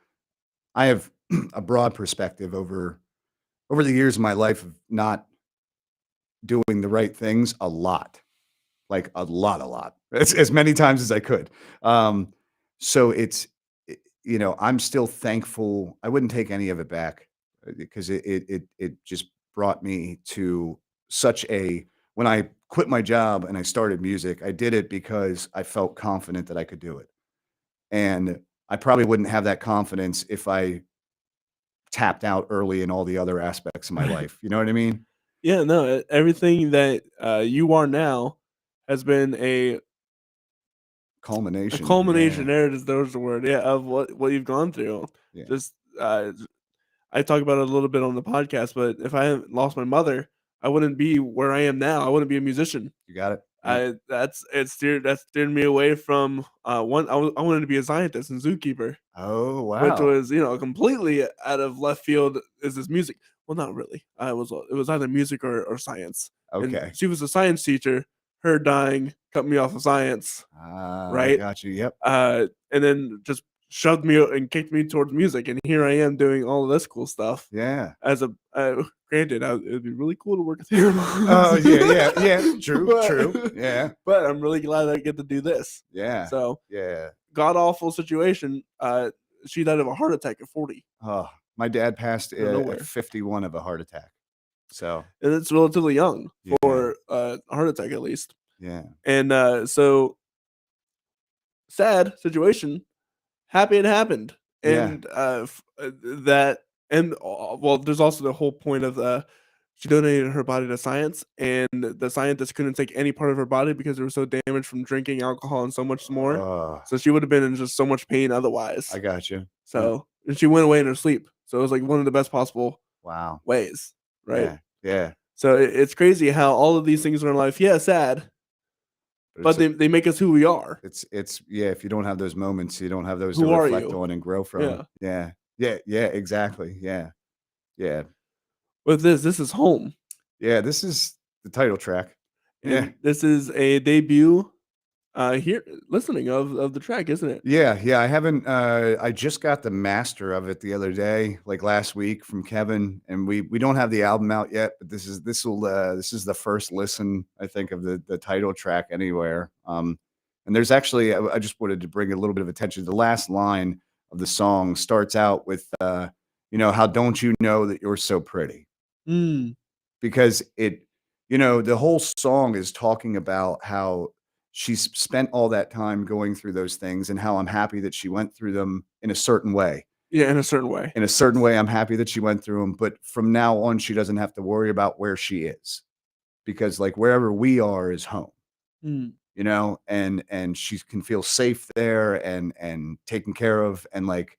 I have a broad perspective over the years of my life of not doing the right things a lot, like a lot, as many times as I could. So you know, I'm still thankful. I wouldn't take any of it back because it just brought me to such a when I quit my job and I started music, I did it because I felt confident that I could do it. And I probably wouldn't have that confidence if I tapped out early in all the other aspects of my life. You know what I mean? Yeah, no, everything that you are now has been a Culmination. culmination. Yeah. There's the word, yeah, of what you've gone through. Yeah. Just I talk about it a little bit on the podcast, but if I hadn't lost my mother, I wouldn't be where I am now. I wouldn't be a musician. You got it. Yeah. That steered me away from I wanted to be a scientist and zookeeper, Oh, which wow. was completely out of left field. Is this music? Well, not really. It was either music or science. And Okay. she was a science teacher. Her dying cut me off of science, I right? got you. Yep. And then just shoved me and kicked me towards music, and here I am doing all of this cool stuff. Yeah. As a granted, it'd be really cool to work with you. Oh, yeah. True. Yeah. But I'm really glad I get to do this. Yeah. So Yeah. god awful situation. She died of a heart attack at 40. Oh, my dad passed nowhere. at 51 of a heart attack. So, And it's relatively young Yeah. for a heart attack, at least. yeah. And so sad situation. Happy it happened. Yeah. And that and well, there's also the whole point of she donated her body to science, and the scientists couldn't take any part of her body because they were so damaged from drinking alcohol and so much more. So she would have been in just so much pain otherwise. I got you. So and she went away in her sleep. So it was like one of the best possible Wow. ways, right? Yeah. So it's crazy how all of these things are in life. Yeah, sad, but they make us who we are. It's yeah. If you don't have those moments, you don't have those Who to are reflect you? on and grow from. Yeah. Exactly. Yeah. With this is home. Yeah. This is the title track. And Yeah. this is a debut here listening of the track, isn't it? Yeah. I haven't. I just got the master of it the other day, like last week, from Kevin, and we don't have the album out yet, but this is the first listen, I think, of the title track anywhere. And there's actually, I just wanted to bring a little bit of attention. The last line of the song starts out with, you know, how don't you know that you're so pretty? Because the whole song is talking about how she's spent all that time going through those things and how I'm happy that she went through them in a certain way. Yeah, in a certain way. In a certain way, I'm happy that she went through them. But from now on, she doesn't have to worry about where she is because like wherever we are is home, you know, and she can feel safe there and taken care of. And like,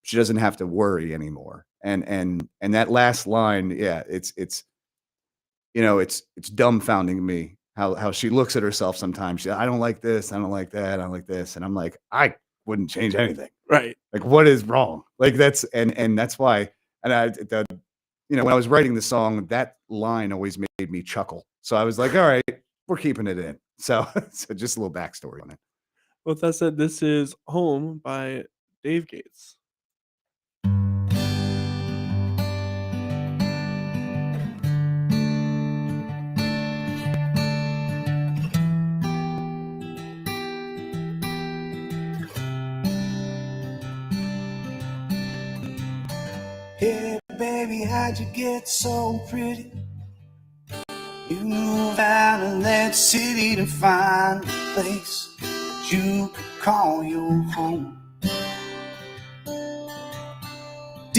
she doesn't have to worry anymore. And that last line, yeah, it's dumbfounding me how she looks at herself sometimes. I don't like this. I don't like that. I don't like this. And I'm like, I wouldn't change anything. Right. Like, what is wrong? Like that's, and that's why, and when I was writing the song, that line always made me chuckle. So I was like, all right, we're keeping it in. So just a little backstory on it. With that said, this is Home by Dave Gates. Hey, baby, how'd you get so pretty? You moved out of that city to find a place that you could call your home.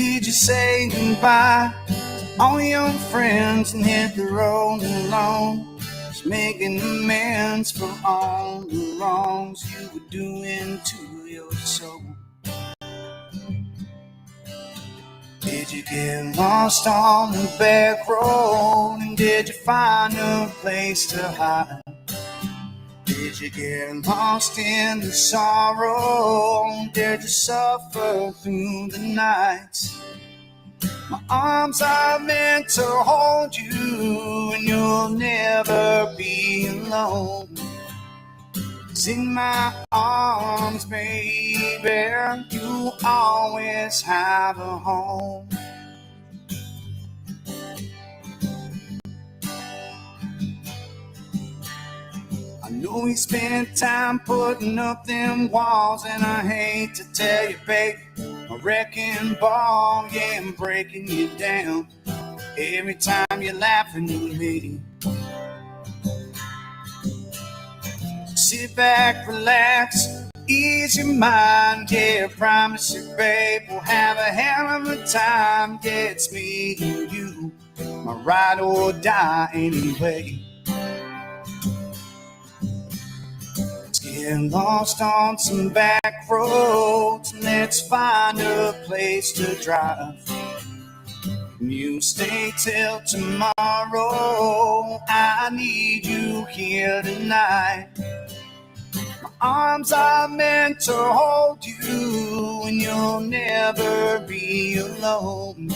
Did you say goodbye to all your friends and hit the road alone? Just making amends for all the wrongs you were doing to your soul. Did you get lost on the back road? And did you find a place to hide? Did you get lost in the sorrow? Did you suffer through the nights? My arms are meant to hold you, and you'll never be alone. 'Cause in my arms, baby, you always have a home. I know we spent time putting up them walls, and I hate to tell you, baby, a wrecking ball, yeah, I'm breaking you down every time you're laughing at me. Sit back, relax, ease your mind, yeah, I promise you, babe, we'll have a hell of a time. Yeah, it's me and you, my ride or die anyway. Let's get lost on some back roads, and let's find a place to drive. You stay till tomorrow, I need you here tonight. My arms are meant to hold you, and you'll never be alone.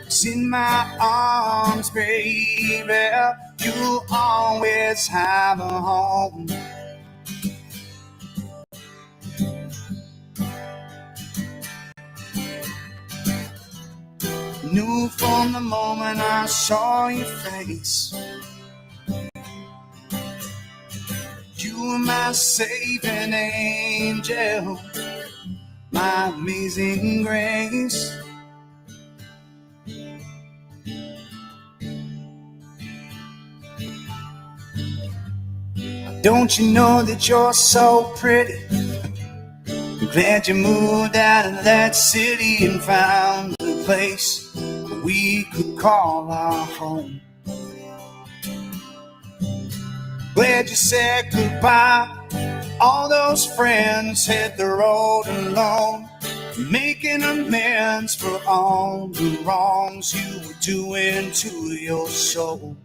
'Cause in my arms, baby, you'll always have a home. Knew from the moment I saw your face, you were my saving angel, my amazing grace. Don't you know that you're so pretty? I'm glad you moved out of that city and found a place we could call our home. Glad you said goodbye. All those friends hit the road alone, making amends for all the wrongs you were doing to your soul.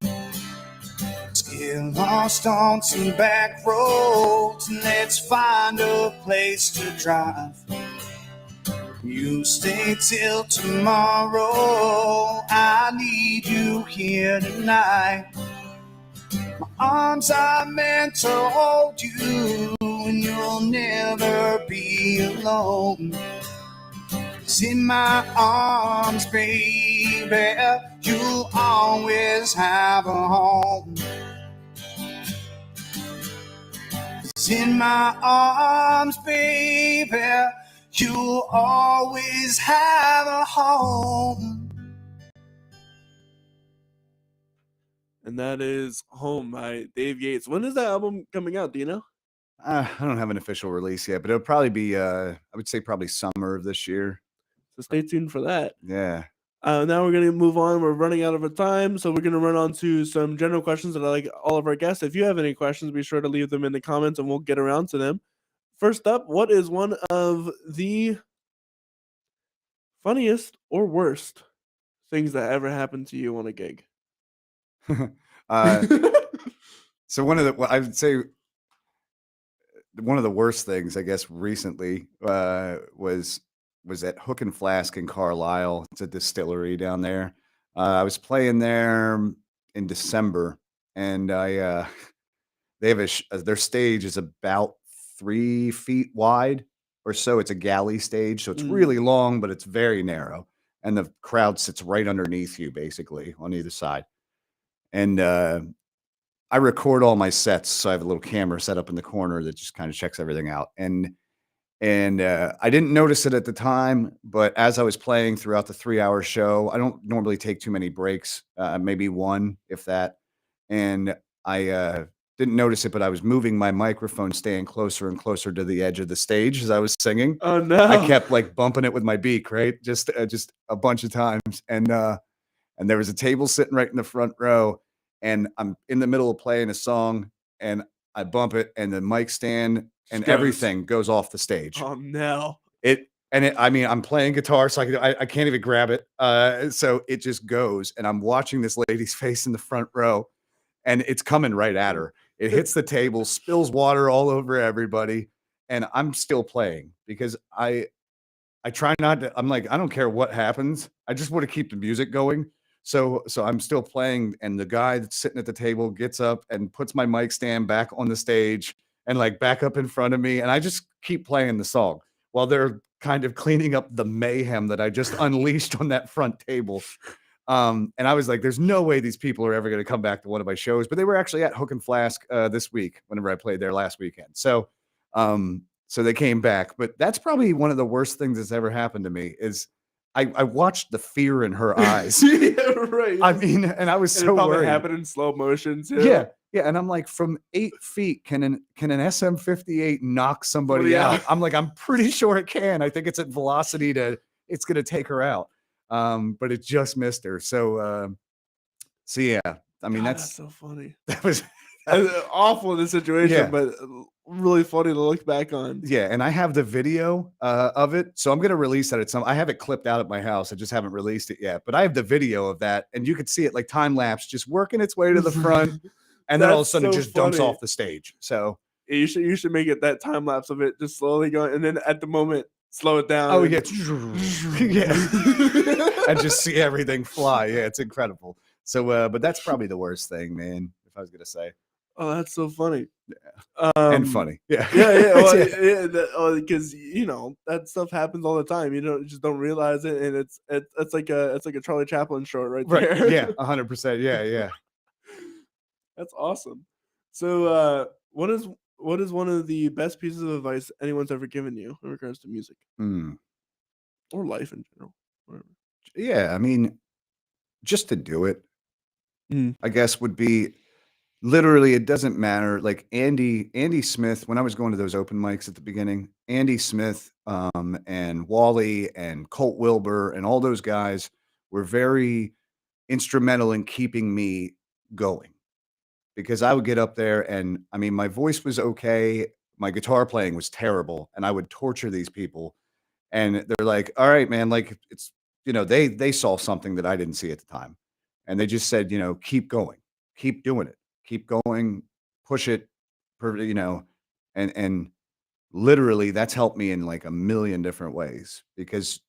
Let's get lost on some back roads, and let's find a place to drive. You stay till tomorrow, I need you here tonight. My arms are meant to hold you, and you'll never be alone. 'Cause in my arms, baby, you'll always have a home. 'Cause in my arms, baby, you'll always have a home. And that is Home by Dave Yates. When is that album coming out? Do you know? I don't have an official release yet, but it'll probably be, I would say probably summer of this year. So stay tuned for that. Yeah. Now we're going to move on. We're running out of our time, so we're going to run on to some general questions that I like all of our guests. If you have any questions, be sure to leave them in the comments, and we'll get around to them. First up, what is one of the funniest or worst things that ever happened to you on a gig? So I would say one of the worst things, I guess, recently was at Hook and Flask in Carlisle. It's a distillery down there. I was playing there in December, and they have their stage is about 3 feet wide or so. It's a galley stage, so it's really long, but it's very narrow, and the crowd sits right underneath you, basically on either side. And I record all my sets, so I have a little camera set up in the corner that just kind of checks everything out. And I didn't notice it at the time, but as I was playing throughout the 3-hour show, I don't normally take too many breaks, maybe one, if that. And I didn't notice it, but I was moving my microphone stand closer and closer to the edge of the stage as I was singing. Oh no! I kept like bumping it with my beak, right? Just a bunch of times, and there was a table sitting right in the front row, and I'm in the middle of playing a song, and I bump it, and the mic stand and Just goes. everything goes off the stage. Oh no! I mean, I'm playing guitar, so I can't even grab it. So it just goes, and I'm watching this lady's face in the front row, and it's coming right at her. It hits the table, spills water all over everybody, and I'm still playing because I try not to. I'm like, I don't care what happens. I just want to keep the music going. So I'm still playing, and the guy that's sitting at the table gets up and puts my mic stand back on the stage and like back up in front of me, and I just keep playing the song while they're kind of cleaning up the mayhem that I just unleashed on that front table. And I was like, there's no way these people are ever going to come back to one of my shows, but they were actually at Hook and Flask this week whenever I played there last weekend. So they came back, but that's probably one of the worst things that's ever happened to me is I watched the fear in her eyes. Yeah, right. I mean, and I was And it so probably worried. happened in slow motion too. Yeah. Yeah. And I'm like, from 8 feet, can an SM-58 knock somebody Yeah. out? I'm like, I'm pretty sure it can. I think it's at velocity it's gonna take her out. But it just missed her. So yeah. I mean, God, that's so funny. that was Awful in the situation, Yeah. but really funny to look back on. Yeah, and I have the video of it, so I'm gonna release that at some. I have it clipped out at my house. I just haven't released it yet, but I have the video of that, and you could see it like time lapse, just working its way to the front, and then all of a That's sudden so it just dumps funny. off the stage. So You should make it that time lapse of it just slowly going, and then at the moment slow it down. oh and- yeah, yeah, and just see everything fly. Yeah, it's incredible. So, but that's probably the worst thing, man. If I was gonna say, Oh, that's so funny. and funny, yeah, Yeah. Well, Yeah. because that stuff happens all the time. You just don't realize it, and it's like a Charlie Chaplin short right there. right, yeah, 100%, yeah. That's awesome. So, what is one of the best pieces of advice anyone's ever given you in regards to music Hmm. or life in general? Whatever. Yeah, I mean, just to do it, Mm. I guess would be literally it doesn't matter. Like Andy Smith, when I was going to those open mics at the beginning, Andy Smith, and Wally and Colt Wilbur and all those guys were very instrumental in keeping me going because I would get up there and I mean, my voice was okay. My guitar playing was terrible. And I would torture these people. And they're like, all right, man, like it's, they saw something that I didn't see at the time. And they just said, keep going, keep doing it, keep going, push it, and literally that's helped me in like a million different ways because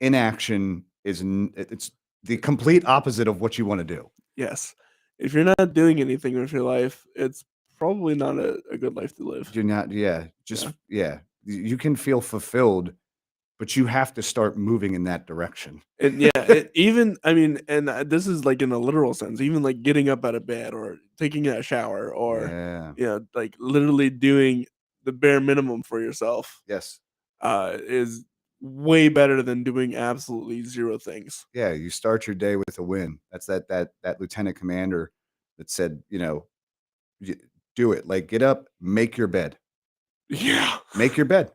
inaction it's the complete opposite of what you want to do. Yes. If you're not doing anything with your life, it's probably not a good life to live. You're not, you can feel fulfilled, but you have to start moving in that direction. And this is like in a literal sense, even like getting up out of bed or taking a shower or Yeah. like literally doing the bare minimum for yourself Yes. is way better than doing absolutely zero things. Yeah, you start your day with a win. That's that lieutenant commander that said, do it. Like get up, make your bed. Yeah. Make your bed.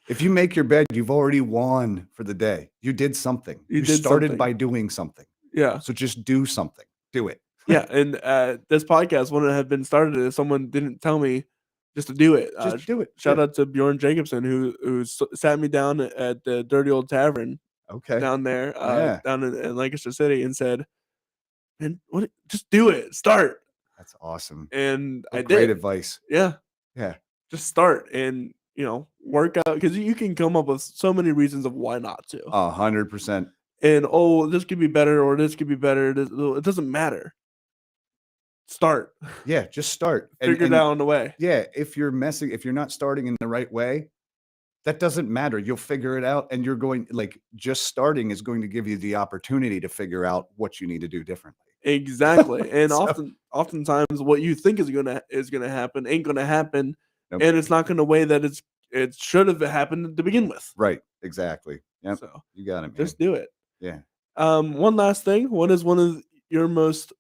If you make your bed, you've already won for the day. You did something. You did started something. by doing something. Yeah. So just do something. Do it. Yeah. And this podcast wouldn't have been started if someone didn't tell me just to do it. Just do it. Shout out to Bjorn Jacobson who sat me down at the Dirty Old Tavern Okay. down there, Yeah. down in Lancaster City, and said, "Man, just do it. Start." That's awesome. And I Great did. advice. Yeah. Yeah. Just start and work out because you can come up with so many reasons of why not to. 100%. And this could be better or this could be better. It doesn't matter. Start. Yeah, just start. Figure it out on the way. Yeah, if you're not starting in the right way, that doesn't matter. You'll figure it out, and you're going just starting is going to give you the opportunity to figure out what you need to do differently. Exactly. And So- oftentimes what you think is gonna happen ain't gonna happen, Nope. and it's not gonna way that it should have happened to begin with. Right. Exactly. Yep. So You got it, man. just do it. Yeah. One last thing. What is one of your most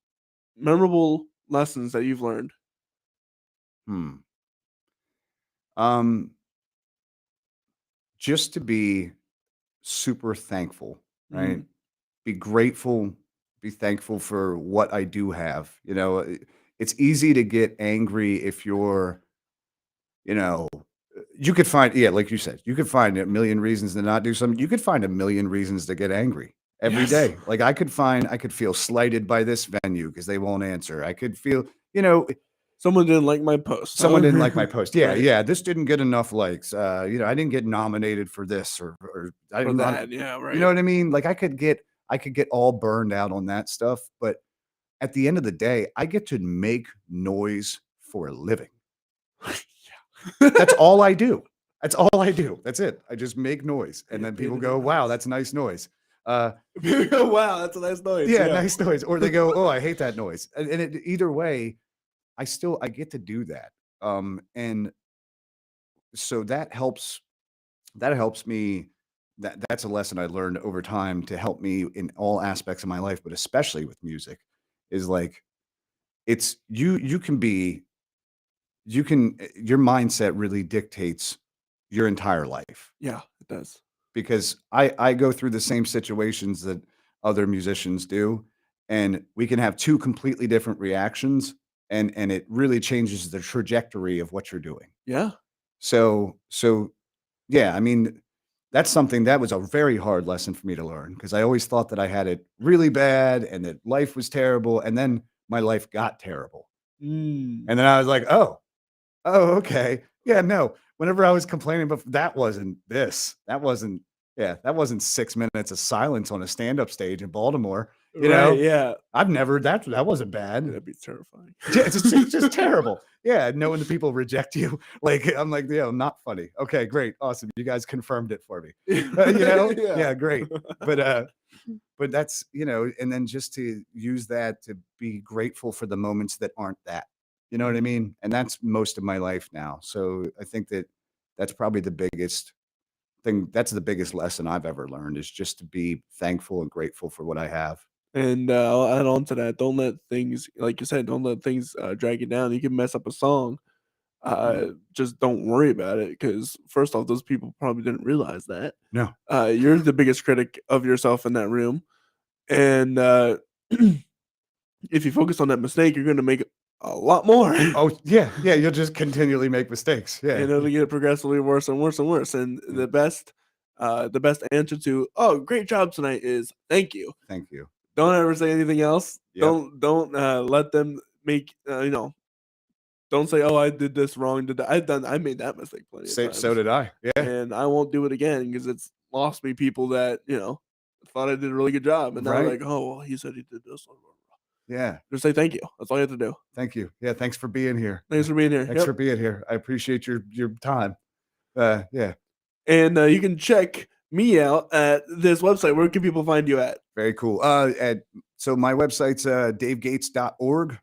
memorable lessons that you've learned? Hmm. Um, just to be super thankful, right? Mm, Be grateful, be thankful for what I do have. It's easy to get angry if you're, you know, you could find, yeah, like you said, you could find a million reasons to not do something. You could find a million reasons to get angry every yes. day. Like I could feel slighted by this venue because they won't answer. I could feel, you know, Someone didn't like my post, someone huh? didn't like my post. Yeah, Right. yeah, this didn't get enough likes. I didn't get nominated for this or I For didn't want, that, yeah, you know right. what I mean? Like I could get all burned out on that stuff, but at the end of the day, I get to make noise for a living. That's all I do. That's all I do. That's it. I just make noise, and then Paid people to go, make "Wow, noise. that's nice noise." Uh, Wow, that's a nice noise, yeah, yeah. nice noise. Or they go, "Oh, I hate that noise." Either way, I get to do that. And so that helps me. That's a lesson I learned over time to help me in all aspects of my life, but especially with music, is like it's you can be your mindset really dictates your entire life Yeah, it does. because I go through the same situations that other musicians do, and we can have two completely different reactions, and it really changes the trajectory of what you're doing. Yeah. So yeah, I mean, that's something that was a very hard lesson for me to learn because I always thought that I had it really bad and that life was terrible, and then my life got terrible, Mm, and then I was like, oh, okay. Yeah, no. Whenever I was complaining, but that wasn't this. That wasn't 6 minutes of silence on a stand-up stage in Baltimore. You right, know, yeah. I've never that wasn't bad. That'd be terrifying. Yeah, it's just terrible. Yeah, knowing the people reject you. Like, I'm like, yeah, not funny. Okay, great. Awesome. You guys confirmed it for me. Yeah. Yeah, great. But but that's, and then just to use that to be grateful for the moments that aren't that. You know what I Mhm. mean? And that's most of my life now. So I think that that's probably the biggest thing. That's the biggest lesson I've ever learned is just to be thankful and grateful for what I have. And, I'll add on to that, don't let things like you said, don't let things, drag you down. You can mess up a song, Mm. just don't worry about it because first off, those people probably didn't realize that. No. You're the biggest critic of yourself in that room, and, if you focus on that mistake, you're gonna make a lot more. Oh, yeah. Yeah. You'll just continually make mistakes. And Yeah. it'll get progressively worse and worse and worse. And Yeah. the best answer to "Oh, great job tonight" is "Thank you." Thank you. Don't ever say anything else. Yep. Don't let them make Don't say, "Oh, I did this wrong." Did that. I made that mistake plenty of So times, did I. Yeah. and I won't do it again because it's lost me people that thought I did a really good job, and now they're Right. like, "Oh, well, he said he did this." Yeah. Just say thank you. That's all you have to do. Thank you. Yeah. Thanks for being here. Thanks for being here. Thanks Yep. for being here. I appreciate your time. Yeah. And you can check me out at this website. Where can people find you at? Very cool. So my website's davegates.org.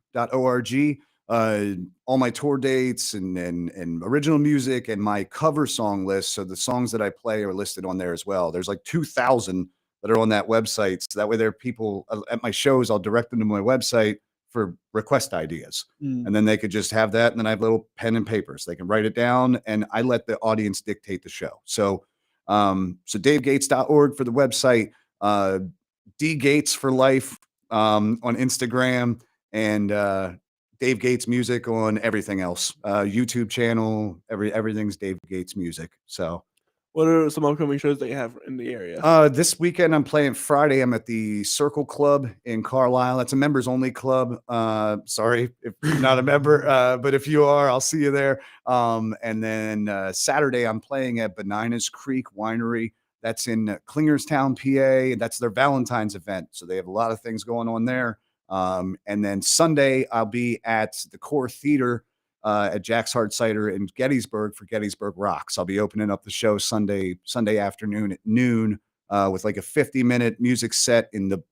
All my tour dates and original music and my cover song list. So the songs that I play are listed on there as well. There's like 2,000 that are on that website. So that way there are people at my shows, I'll direct them to my website for request ideas. Mm. And then they could just have that. And then I have little pen and paper so they can write it down. And I let the audience dictate the show. So davegates.org for the website. D Gates for life on Instagram and Dave Gates Music on everything else. YouTube channel, everything's Dave Gates Music. So What are some upcoming shows that you have in the area? this weekend I'm playing Friday. I'm at the Circle Club in Carlisle. That's a members only club. Sorry if you're not a member, but if you are, I'll see you there. And then Saturday I'm playing at Beninas Creek Winery. That's in Klingerstown, PA. That's their Valentine's event. So they have a lot of things going on there. And then Sunday I'll be at the Core Theater at Jack's Hard Cider in Gettysburg for Gettysburg Rocks. I'll be opening up the show Sunday afternoon at noon with like a 50-minute music set in the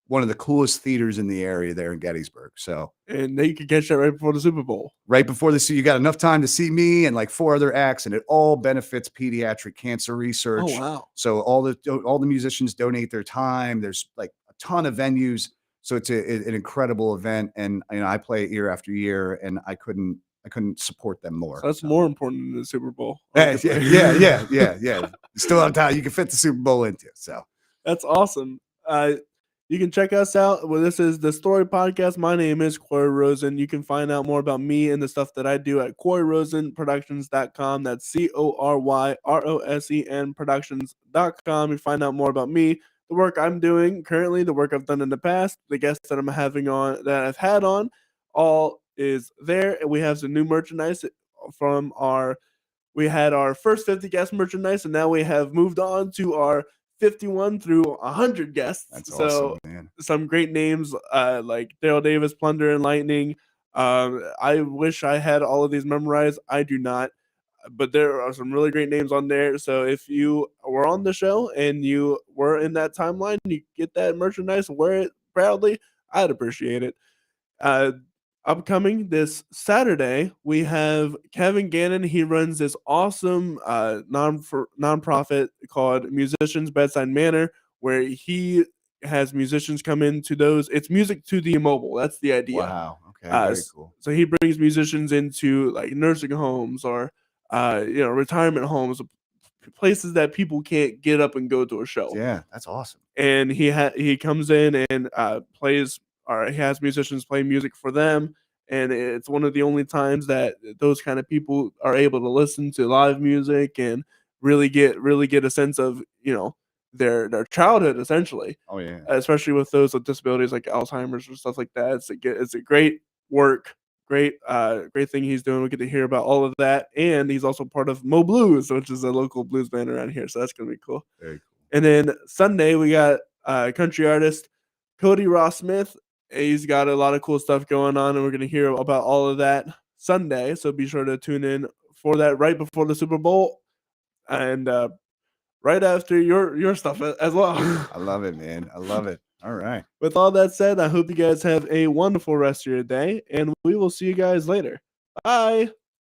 one of the coolest theaters in the area there in Gettysburg. So And they can catch that right before the Super Bowl. right before this, you got enough time to see me and like 4 other acts, and it all benefits pediatric cancer Oh research. wow! So all the musicians donate their time. There's like a ton of venues. So it's an incredible event, and I play it year after year, and I couldn't support them more. So that's more important than the Super Bowl. Yeah. arguably. You still have time. You can fit the Super Bowl into it. So That's awesome. You can check us out. Well, this is the Story Podcast. My name is Corey Rosen. You can find out more about me and the stuff that I do at CoreyRosenProductions.com. That's CORYROSEN Productions.com. You find out more about me, the work I'm doing currently, the work I've done in the past, the guests that I'm having on, that I've had on, all is there. And we have some new merchandise from we had our first 50 guest merchandise, and now we have moved on to our 51 through 100 guests. that's So awesome, man. some great names like Daryl Davis, Plunder, and Lightning. I wish I had all of these memorized. I do not, but there are some really great names on there. So if you were on the show and you were in that timeline, you get that merchandise, wear it proudly, I'd appreciate it. Upcoming this Saturday, we have Kevin Gannon. He runs this awesome nonprofit called Musicians Bedside Manor, where he has musicians come into those. It's music to the immobile. That's the idea. Wow. Okay. Very cool. So he brings musicians into like nursing homes or retirement homes, places that people can't get up and go to a show. Yeah, that's awesome. And he comes in and plays, or he has musicians play music for them, and it's one of the only times that those kind of people are able to listen to live music and really get a sense of their childhood, essentially. Oh yeah. Especially with those with disabilities like Alzheimer's or stuff like that. It's a great work, great thing he's doing. We get to hear about all of that, and he's also part of Mo Blues, which is a local blues band around here. So that's gonna be cool. Very cool. And then Sunday we got country artist Cody Ross Smith. He's got a lot of cool stuff going on, and we're gonna hear about all of that Sunday. So be sure to tune in for that right before the Super Bowl, and right after your stuff as well. I love it, man. I love it. All right. With all that said, I hope you guys have a wonderful rest of your day, and we will see you guys later. Bye.